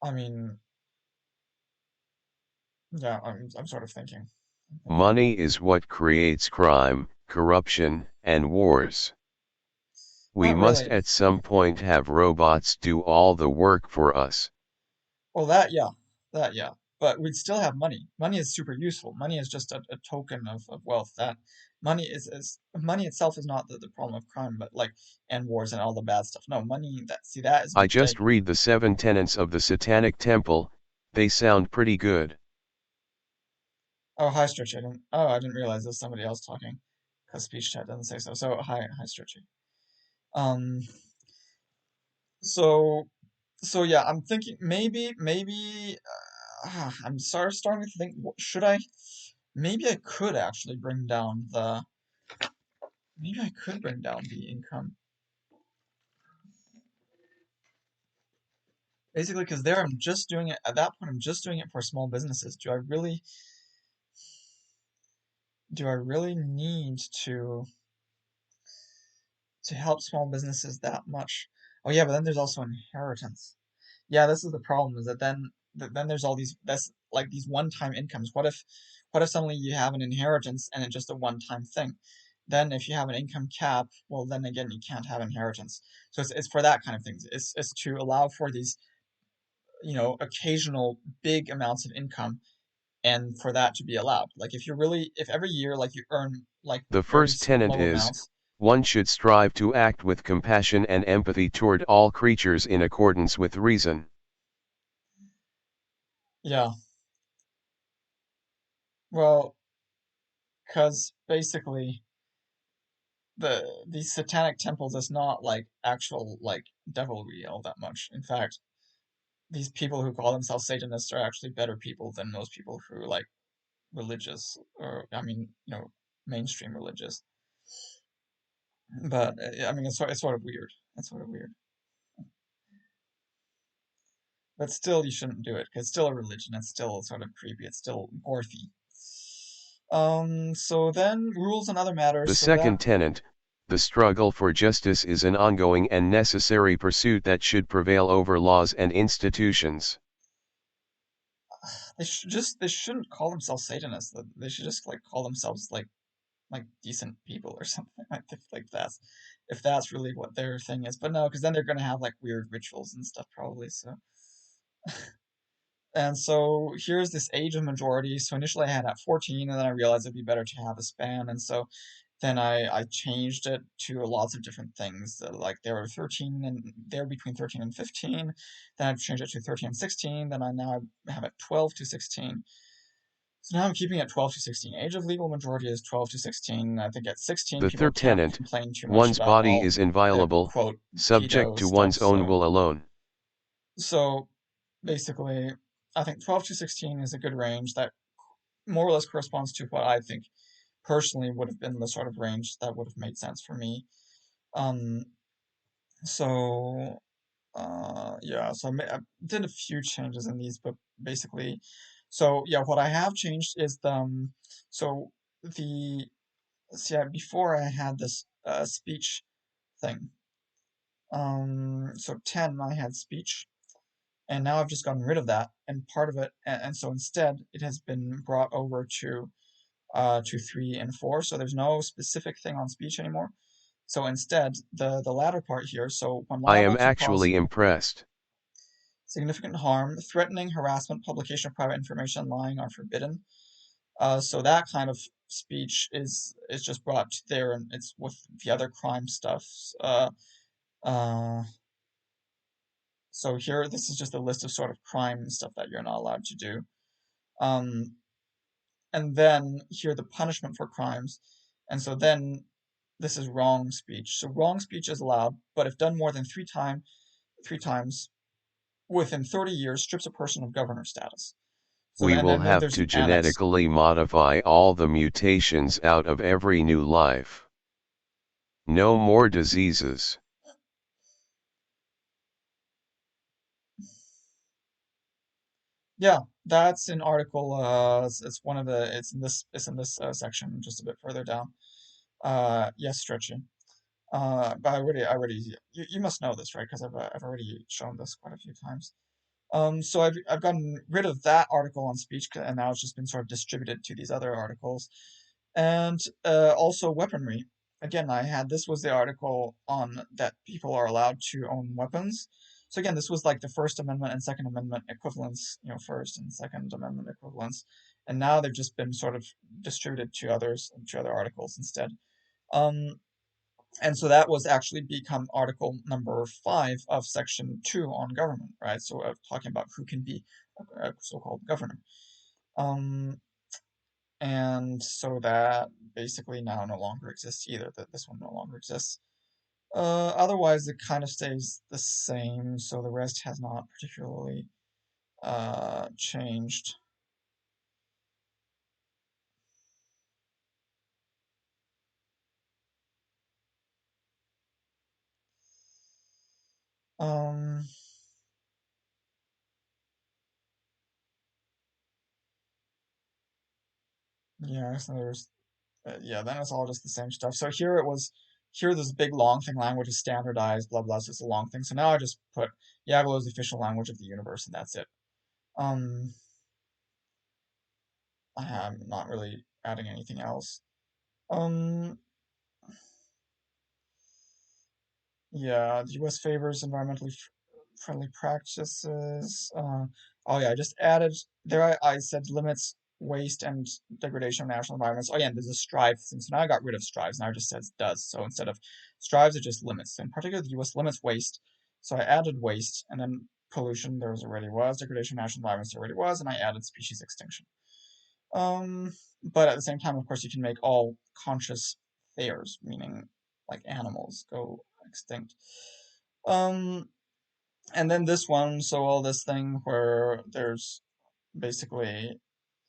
I mean, yeah, I'm sort of thinking. I'm thinking. Money is what creates crime, corruption, and wars. We Not must really. at some point have robots do all the work for us. Well, that yeah. But we'd still have money. Money is super useful. Money is just a token of wealth. That money is money itself is not the problem of crime, but like and wars and all the bad stuff. No, money that is a I just mistake. read the 7 tenets of the Satanic Temple, they sound pretty good. Oh, hi, Stretchy. I didn't realize there's somebody else talking, because speech chat doesn't say so. So hi, Stretchy. Um, so so yeah, I'm thinking maybe I'm starting to think, should I? Maybe I could actually bring down the. Maybe I could bring down the income. Basically, because there I'm just doing it at that point. I'm just doing it for small businesses. Do I really need to help small businesses that much? Oh yeah, but then there's also inheritance. Yeah, this is the problem, is that then there's all these that's like these one-time incomes. What if suddenly you have an inheritance and it's just a one-time thing? Then if you have an income cap, well then again you can't have inheritance. So it's for that kind of things. It's to allow for these, occasional big amounts of income and for that to be allowed. Like if every year like you earn like The very first tenet low is, amounts. one should strive to act with compassion and empathy toward all creatures in accordance with reason. Yeah, well, because basically these satanic temples is not like actual like devilry all that much. In fact, these people who call themselves Satanists are actually better people than most people who like religious, or I mean, mainstream religious. But I mean, it's sort of weird. It's sort of weird. But still, you shouldn't do it because it's still a religion. It's still sort of creepy. It's still gorthy. So then rules and other matters. The So that second tenet, the struggle for justice is an ongoing and necessary pursuit that should prevail over laws and institutions. they shouldn't call themselves Satanists. They should just like call themselves like decent people or something. Like if that's really what their thing is. But no, because then they're gonna have like weird rituals and stuff probably. So and so here's this age of majority. So initially I had at 14, and then I realized it'd be better to have a span, and so then I changed it to lots of different things. Like they were 13 and they're between 13 and 15. Then I've changed it to 13 and 16. Then I now have it 12 to 16. So now I'm keeping it 12 to 16. Age of legal majority is 12 to 16. I think at 16 The people third can't tenet, complain too much one's about body all is the inviolable, quote subject pedo to stuff. one's own So will alone. so basically I think 12 to 16 is a good range that more or less corresponds to what I think personally would have been the sort of range that would have made sense for me. Um, so yeah, so I did a few changes in these, but basically, so yeah, what I have changed is so the yeah, before I had this speech thing. So 10 I had speech, and now I've just gotten rid of that, and part of it, and so instead it has been brought over to 3 and 4. So there's no specific thing on speech anymore. So instead, the latter part here, so when I liable am to cause, actually impressed. significant harm, threatening, harassment, publication of private information, lying are forbidden. So that kind of speech is just brought there, and it's with the other crime stuff. Uh, so here, this is just a list of sort of crime stuff that you're not allowed to do. Um, and then here the punishment for crimes. And so then this is wrong speech. So wrong speech is allowed, but if done more than three times within 30 years, strips a person of governor status. So We and will then have there's to an annex. genetically modify all the mutations out of every new life. No more diseases. Yeah, that's an article. It's one of the. It's in this section, just a bit further down. Yes, stretching. But I already. You must know this, right? Because I've already shown this quite a few times. So I've gotten rid of that article on speech, and now it's just been sort of distributed to these other articles, and also weaponry. Again, I had this was the article on that people are allowed to own weapons. So again, this was like the First Amendment and Second Amendment equivalents, First and Second Amendment equivalents, and now they've just been sort of distributed to other articles instead. Um, and so that was actually become article number 5 of section 2 on government, right? So talking about who can be a so-called governor. Um, and so that basically now no longer exists either, that this one no longer exists. Otherwise, it kind of stays the same, so the rest has not particularly changed. Um, yeah, so there's yeah, then it's all just the same stuff. So here it was, here this big long thing, language is standardized, blah blah, so it's a long thing. So now I just put Yagalo is the official language of the universe, and that's it. Um, I'm not really adding anything else. Um, yeah, the U.S. favors environmentally friendly practices. Oh yeah, I just added there. I said limits waste and degradation of national environments. Oh yeah, and there's a strive thing. So now I got rid of strives. Now it just says does. So instead of strives, it just limits. So in particular, the U.S. limits waste. So I added waste, and then pollution there was already was, degradation of national environments there already was, and I added species extinction. But at the same time, of course, you can make all conscious theirs, meaning like animals go extinct. Um, and then this one, so all this thing where there's basically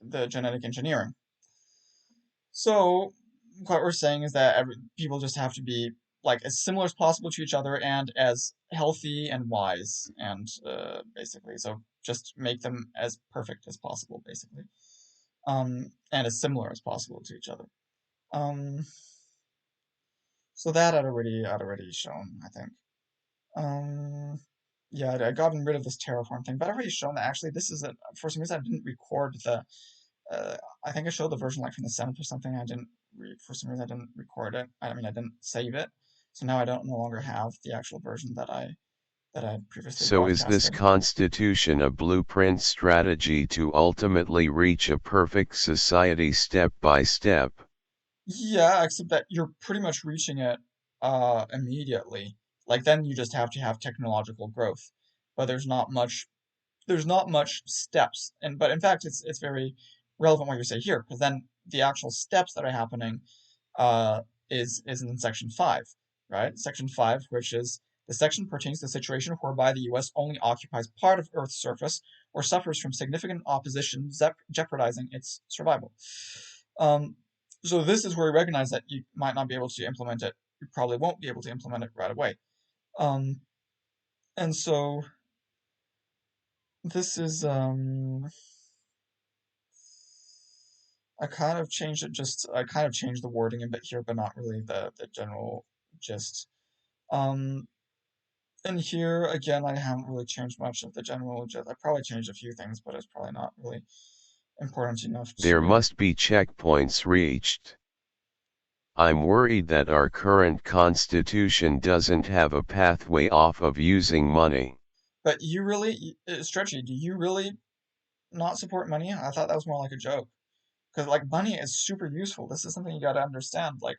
the genetic engineering. So what we're saying is that people just have to be like as similar as possible to each other and as healthy and wise, and basically, so just make them as perfect as possible, basically, and as similar as possible to each other. Um, so that I'd already shown, I think. Um, yeah, I'd gotten rid of this terraform thing, but I've already shown that actually this is a, for some reason I didn't record the, uh, I think I showed the version like from the 7th or something. I didn't for some reason I didn't record it. I mean, I didn't save it. So now I don't no longer have the actual version that I had previously So is this broadcasted. constitution a blueprint strategy to ultimately reach a perfect society step by step? Yeah, except that you're pretty much reaching it immediately. Like then you just have to have technological growth. But there's not much steps, and but in fact it's very relevant what you say here, because then the actual steps that are happening uh, is in section 5, right? Section 5, which is the section pertains to the situation whereby the U.S. only occupies part of Earth's surface or suffers from significant opposition, jeopardizing its survival. Um, so this is where we recognize that you might not be able to implement it. You probably won't be able to implement it right away. Um, and so this is I kind of changed the wording a bit here, but not really the general gist. Um, and here again, I haven't really changed much of the general gist. I probably changed a few things, but it's probably not really important enough There to. must be checkpoints reached. I'm worried that our current constitution doesn't have a pathway off of using money. But you really, Stretchy, do you really not support money? I thought that was more like a joke. Because like money is super useful. This is something you got to understand. Like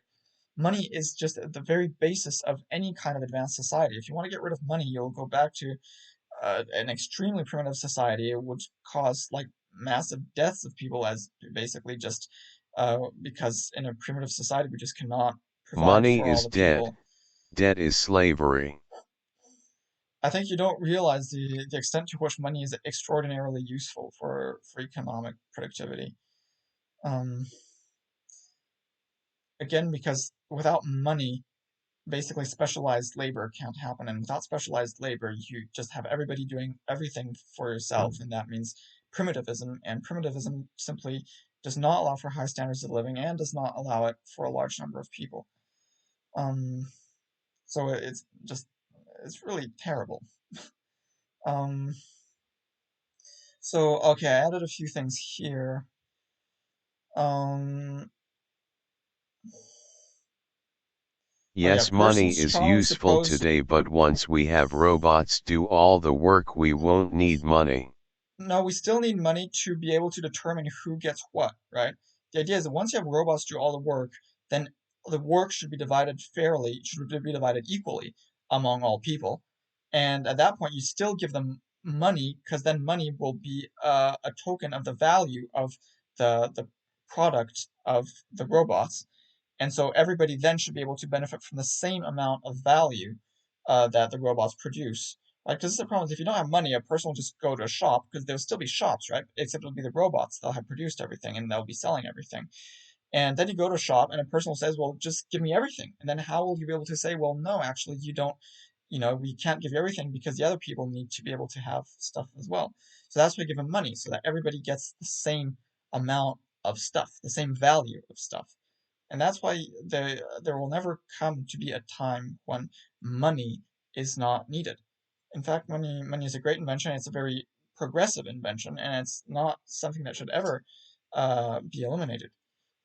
money is just the very basis of any kind of advanced society. If you want to get rid of money, you'll go back to an extremely primitive society. It would cause like massive deaths of people as basically just because in a primitive society we just cannot provide Money for all is the dead. people. Debt is slavery. I think you don't realize the extent to which money is extraordinarily useful for economic productivity. Um, Again, because without money, basically specialized labor can't happen, and without specialized labor, you just have everybody doing everything for yourself, and that means primitivism, and primitivism simply does not allow for high standards of living and does not allow it for a large number of people. Um, so it's really terrible. Um, so okay, I added a few things here. Um, oh yeah, Yes, money persons is strongly useful suppose. today, but once we have robots do all the work, we won't need money. No, we still need money to be able to determine who gets what, right? The idea is that once you have robots do all the work, then the work should be divided fairly, should be divided equally among all people. And at that point, you still give them money because then money will be a token of the value of the product of the robots. And so everybody then should be able to benefit from the same amount of value that the robots produce. Like, because the problem is if you don't have money, a person will just go to a shop because there'll still be shops, right? Except it'll be the robots. They'll have produced everything and they'll be selling everything. And then you go to a shop and a person will says, well, just give me everything. And then how will you be able to say, well, no, actually, you don't, we can't give you everything because the other people need to be able to have stuff as well. So that's why you give them money so that everybody gets the same amount of stuff, the same value of stuff. And that's why there will never come to be a time when money is not needed. In fact, money is a great invention. It's a very progressive invention, and it's not something that should ever be eliminated.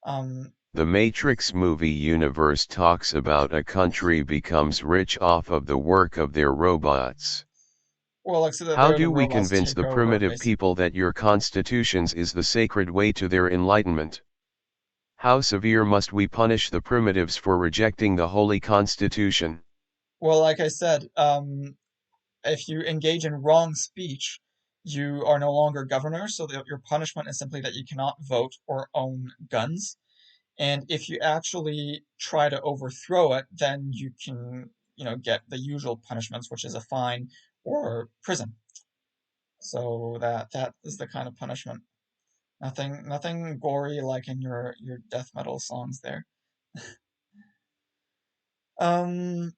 Um, The Matrix movie universe talks about a country becomes rich off of the work of their robots. well, like so that How there the do we robots convince take the over, primitive basically. people that your constitutions is the sacred way to their enlightenment? How severe must we punish the primitives for rejecting the holy constitution? Well, like I said, if you engage in wrong speech, you are no longer governor, so that your punishment is simply that you cannot vote or own guns. And if you actually try to overthrow it, then you can, get the usual punishments, which is a fine or prison. So that is the kind of punishment. Nothing gory like in your death metal songs there. Um,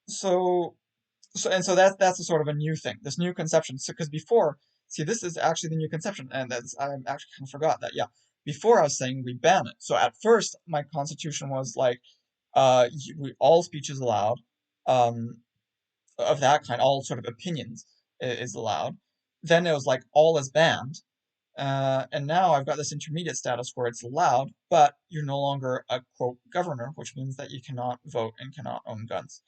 so so that's a sort of a new thing, this new conception. So because before, see, this is actually the new conception, and that's I actually kind of forgot that. Yeah, before I was saying we ban it. So at first, my constitution was like, all speech is allowed, um, of that kind, all sort of opinions is allowed. Then it was like all is banned, and now I've got this intermediate status where it's allowed, but you're no longer a quote governor, which means that you cannot vote and cannot own guns.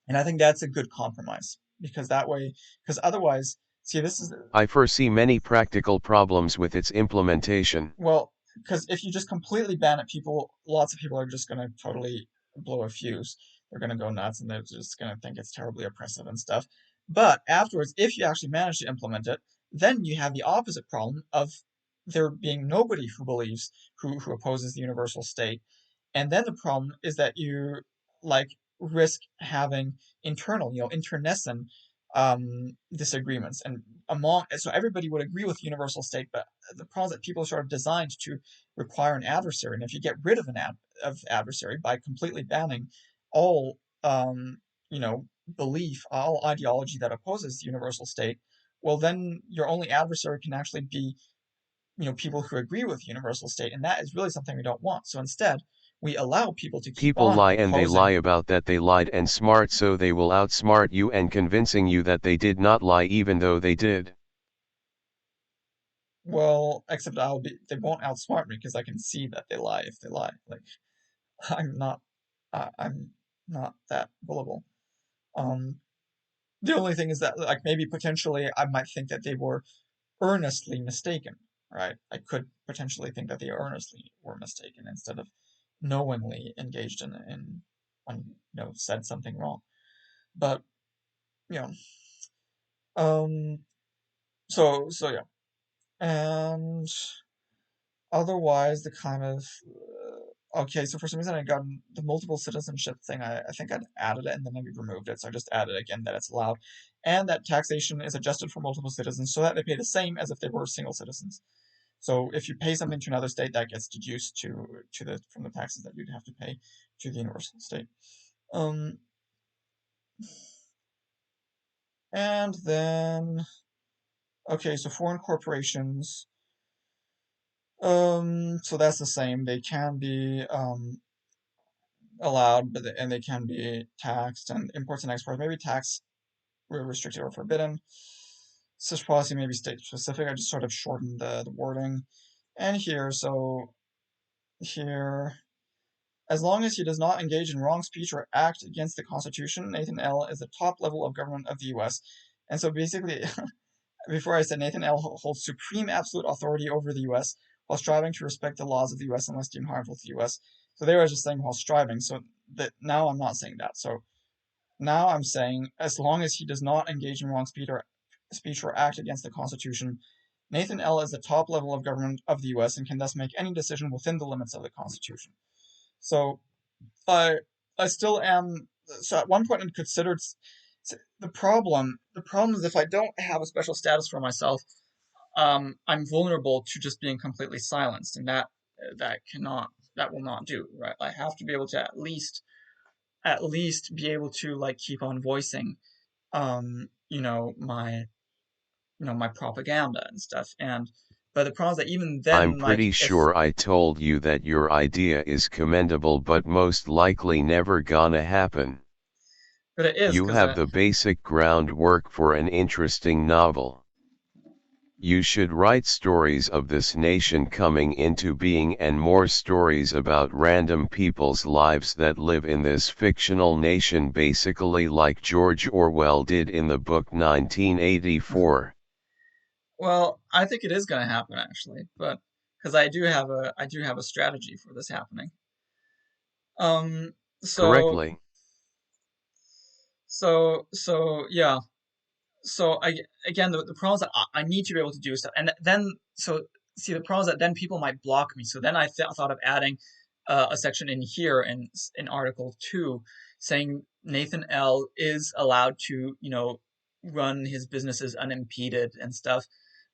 And I think that's a good compromise because that way, because otherwise, see, this is, I foresee many practical problems with its implementation. well, because if you just completely ban it, lots of people are just going to totally blow a fuse. They're going to go nuts and they're just going to think it's terribly oppressive and stuff. But afterwards, if you actually manage to implement it, then you have the opposite problem of there being nobody who believes, who opposes the universal state. And then the problem is that you like risk having internal, internecine disagreements and among so everybody would agree with universal state, but the problem is that people are sort of designed to require an adversary, and if you get rid of of adversary by completely banning all belief, all ideology that opposes the universal state, well then your only adversary can actually be people who agree with universal state, and that is really something we don't want. So instead, we allow people to keep People on lie and they lie opposing. about that they lied and smart so they will outsmart you and convincing you that they did not lie even though they did. Well, except they won't outsmart me because I can see that they lie if they lie. Like I'm not, I'm not that gullible. Um, The only thing is that, like, maybe potentially I might think that they were earnestly mistaken, right? I could potentially think that they earnestly were mistaken instead of knowingly engaged said something wrong. But, you know, um, so yeah. And otherwise, the kind of okay. So for some reason, I got the multiple citizenship thing. I think I'd added it and then I removed it. So I just added again that it's allowed, and that taxation is adjusted for multiple citizens so that they pay the same as if they were single citizens. So if you pay something to another state, that gets deduced to the from the taxes that you'd have to pay to the universal state. Um, and then okay, so foreign corporations. So that's the same. They can be allowed, and they can be taxed, and imports and exports may be taxed, restricted, or forbidden. Such policy may be state specific. I just sort of shortened the wording. And here, so here, as long as he does not engage in wrong speech or act against the Constitution, Nathan L. is the top level of government of the U.S. And so basically, before I said Nathan L. holds supreme absolute authority over the U.S. while striving to respect the laws of the U.S. unless deemed harmful to the U.S. So there I was just saying while striving. So that now I'm not saying that. So now I'm saying as long as he does not engage in wrong speech or act against the Constitution, Nathan L. is the top level of government of the U.S. and can thus make any decision within the limits of the Constitution. So I I still am. So at one point I considered the problem. The problem is if I don't have a special status for myself, I'm vulnerable to just being completely silenced, and that will not do, right? I have to be able to at least be able to like keep on voicing, my propaganda and stuff. And but the problem is that even I'm then, like pretty if sure I told you that your idea is commendable but most likely never gonna happen. but it is You because have the basic groundwork for an interesting novel. You should write stories of this nation coming into being and more stories about random people's lives that live in this fictional nation, basically like George Orwell did in the book 1984. well, I think it is going to happen actually, but because I do have a strategy for this happening. Um, so Correctly. yeah. So again, the problem is that I need to be able to do stuff, and then so see the problem is that then people might block me. So then I thought of adding a section in here in Article 2 saying Nathan L is allowed to run his businesses unimpeded and stuff.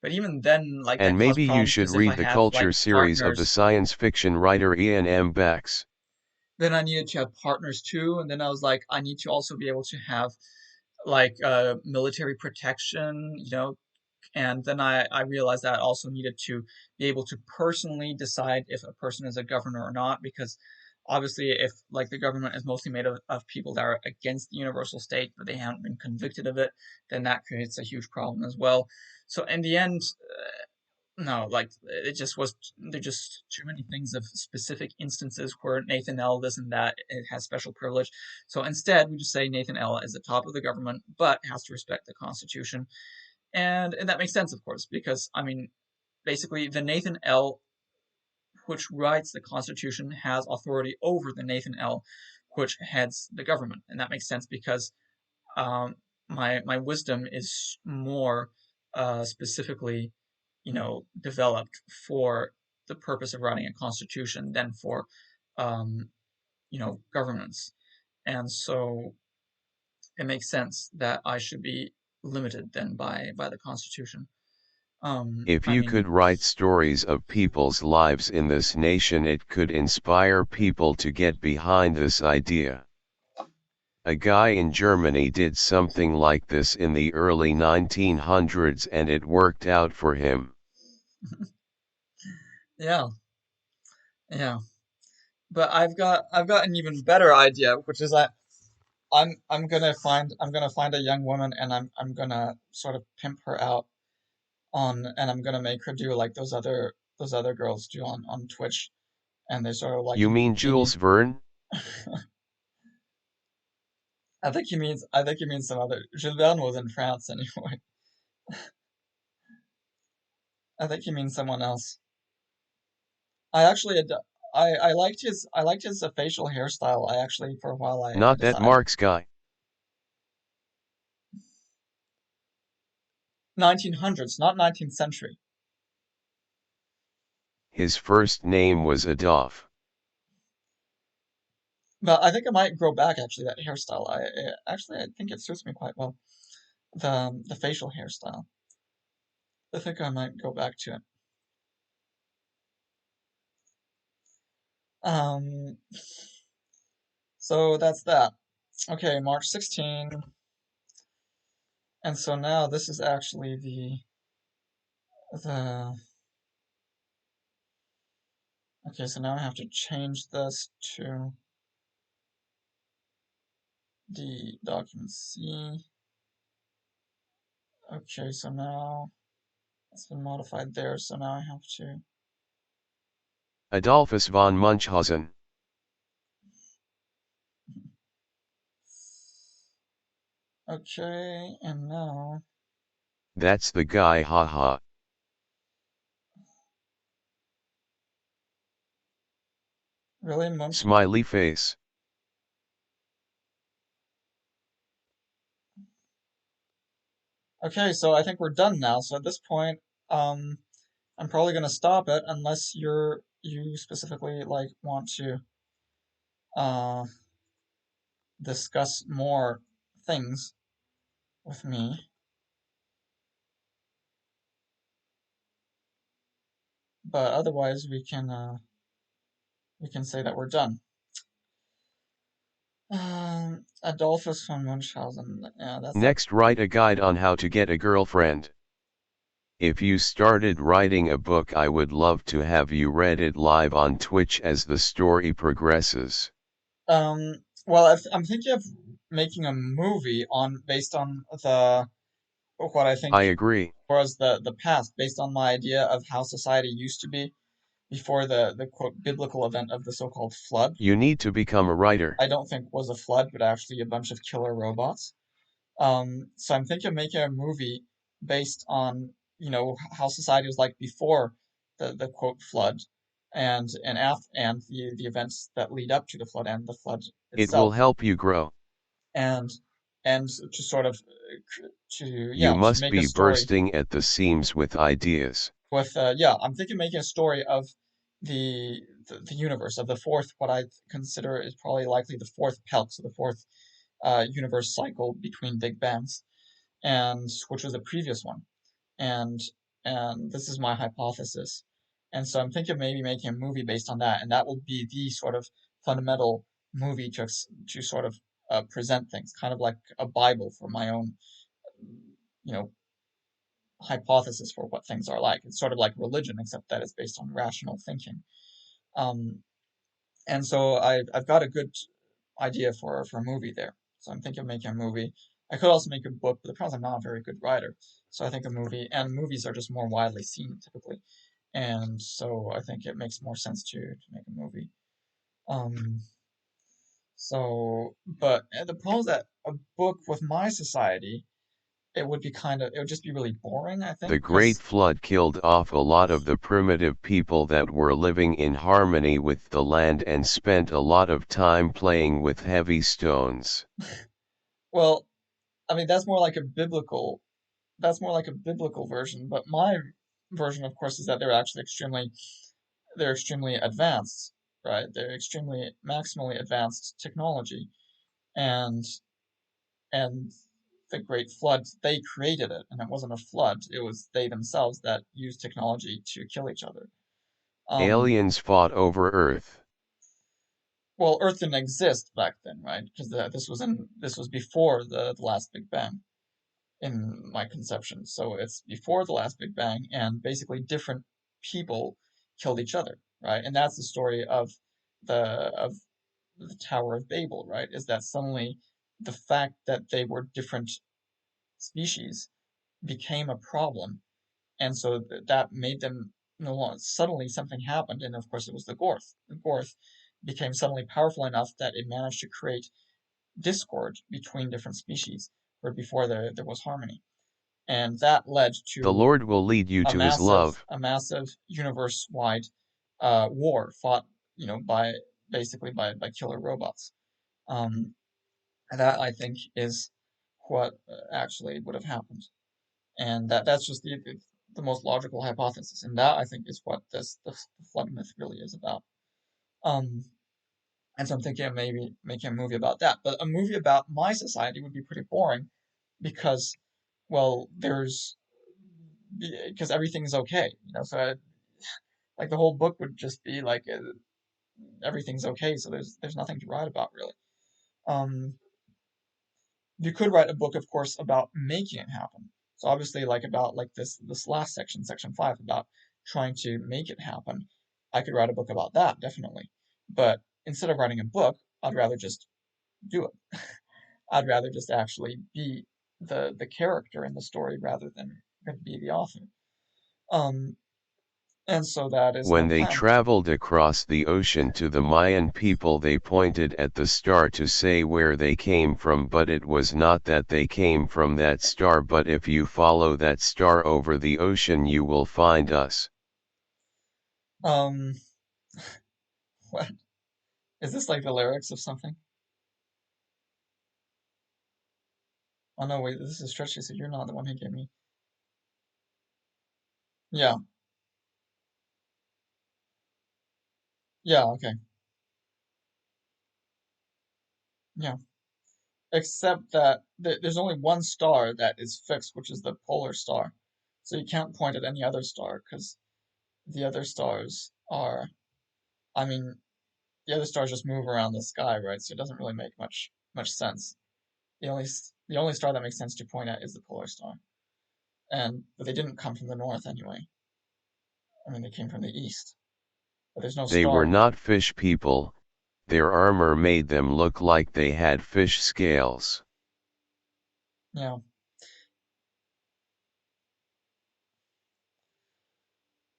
But even then, like that And caused maybe you problems should because if I read the have Culture like series of the partners, science fiction writer Ian M. Bax. then I needed to have partners too, and then I was like, I need to also be able to have like military protection, and then I realized that I also needed to be able to personally decide if a person is a governor or not, because obviously if like the government is mostly made of people that are against the universal state, but they haven't been convicted of it, then that creates a huge problem as well. So in the end, no, like it just was there just too many things of specific instances where Nathan L. this and that it has special privilege. So instead, we just say Nathan L. is the top of the government, but has to respect the Constitution, and that makes sense, of course, because I mean, basically, the Nathan L. which writes the Constitution has authority over the Nathan L. which heads the government, and that makes sense because um, my wisdom is more specifically, developed for the purpose of writing a constitution than for um, governance, and so it makes sense that I should be limited then by the Constitution. If I you could mean, write stories of people's lives in this nation, it could inspire people to get behind this idea. A guy in Germany did something like this in the early 1900s and it worked out for him. yeah, yeah. But I've got an even better idea, which is that I'm gonna find a young woman and I'm gonna sort of pimp her out and I'm gonna make her do like those other girls do on Twitch, and they sort of like You mean give me Jules Verne? I think he means some other. Gilbert was in France anyway. I think he means someone else. I actually I liked his facial hairstyle. I actually for a while I Not that decided Marx guy. 1900s, not 19th century. His first name was Adolf. But I think I might grow back actually that hairstyle. I think it suits me quite well. The facial hairstyle. I think I might go back to it. Um, so that's that. Okay, March 16. And so now this is actually the okay, so now I have to change this to the document C. Okay, so now it's been modified there, so now I have to. Adolphus von Munchausen. Okay, and now That's the guy, haha. really Munch. Smiley face. Okay, so I think we're done now. So at this point, um, I'm probably gonna stop it unless you specifically like want to uh discuss more things with me. But otherwise, we can say that we're done. Adolphus von Munchausen. Yeah, that's that. Next, write a guide on how to get a girlfriend. If you started writing a book, I would love to have you read it live on Twitch as the story progresses. Well, I'm thinking of making a movie on based on the what I think I agree. was the past, based on my idea of how society used to be before the quote biblical event of the so-called flood. You need to become a writer. I don't think was a flood, but actually a bunch of killer robots. So I'm thinking of making a movie based on, how society was like before the quote flood and the events that lead up to the flood and the flood It will itself. help you grow. And and to sort of You to must make a be story bursting at the seams with ideas. with I'm thinking of making a story of the universe of the fourth, what I consider is probably likely the fourth Pelk, so the fourth universe cycle between big bangs, and which was the previous one. And and this is my hypothesis. And so I'm thinking of maybe making a movie based on that, and that will be the sort of fundamental movie to sort of present things, kind of like a Bible for my own, you know, hypothesis for what things are like. It's sort of like religion, except that it's based on rational thinking. Um, and so I've got a good idea for a movie there. So I'm thinking of making a movie. I could also make a book, but the problem is I'm not a very good writer. So I think a movie, and movies are just more widely seen typically. And so I think it makes more sense to make a movie. Um, but the problem is that a book with my society, it would just be really boring, I The think, Great because Flood killed off a lot of the primitive people that were living in harmony with the land and spent a lot of time playing with heavy stones. well, I mean that's more like a biblical version, but my version, of course, is that they're extremely advanced, right? They're extremely maximally advanced technology, and and the Great Flood, they created it, and it wasn't a flood. It was they themselves that used technology to kill each other. Um, Aliens fought over Earth. well, Earth didn't exist back then, right? Because this was before the last Big Bang in my conception. So it's before the last Big Bang, and basically different people killed each other, right? And that's the story of the Tower of Babel, right? Is that suddenly the fact that they were different species became a problem, and so that made them no longer. Suddenly, something happened, and of course, it was the Gorth. The Gorth became suddenly powerful enough that it managed to create discord between different species, where before there was harmony. And that led The to Lord will lead you a to his massive love. a massive universe-wide war fought, by basically by killer robots. Um, that I think is what actually would have happened, and that's just the most logical hypothesis, and that I think is what the flood myth really is about. Um, and so I'm thinking of maybe making a movie about that, but a movie about my society would be pretty boring because, well, because everything's okay, So like the whole book would just be like everything's okay, so there's nothing to write about really. Um, you could write a book, of course, about making it happen. So obviously, like about like this last section, section 5, about trying to make it happen. I could write a book about that, definitely. But instead of writing a book, I'd rather just do it. I'd rather just actually be the character in the story rather than be the author. Um, and so that is my When they plan. traveled across the ocean to the Mayan people, they pointed at the star to say where they came from, but it was not that they came from that star, but if you follow that star over the ocean you will find us. Um, what is this, like the lyrics of something? Oh no, wait, this is Stretchy, so you're not the one who gave me. Yeah, yeah, okay, yeah. Except that there's only one star that is fixed, which is the polar star. So you can't point at any other star because the other stars are, I mean, the other stars just move around the sky, right? So it doesn't really make much sense. The only star that makes sense to point at is the polar star, but they didn't come from the north anyway. I mean, they came from the east, but there's no They were star. not fish people, their armor made them look like they had fish scales. Yeah.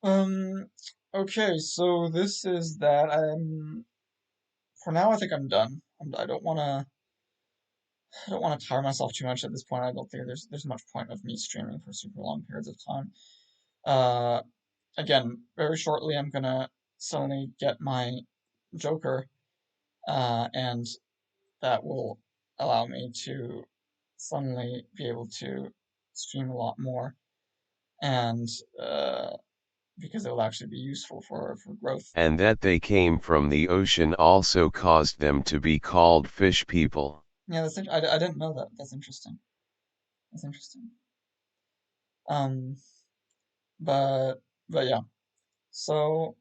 Um. Okay, so this is that. For now, I think I'm done. I don't want to. I don't want to tire myself too much at this point. I don't think there's much point of me streaming for super long periods of time. Uh, Again, very shortly, I'm gonna suddenly get my Joker, and that will allow me to suddenly be able to stream a lot more, and uh, because it will actually be useful for growth. And that they came from the ocean also caused them to be called fish people. Yeah, I didn't know that. That's interesting. That's interesting. Um, but but yeah. So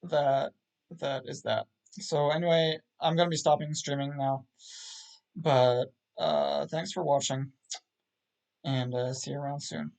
that that is that. So anyway, I'm gonna be stopping streaming now. But thanks for watching, and see you around soon.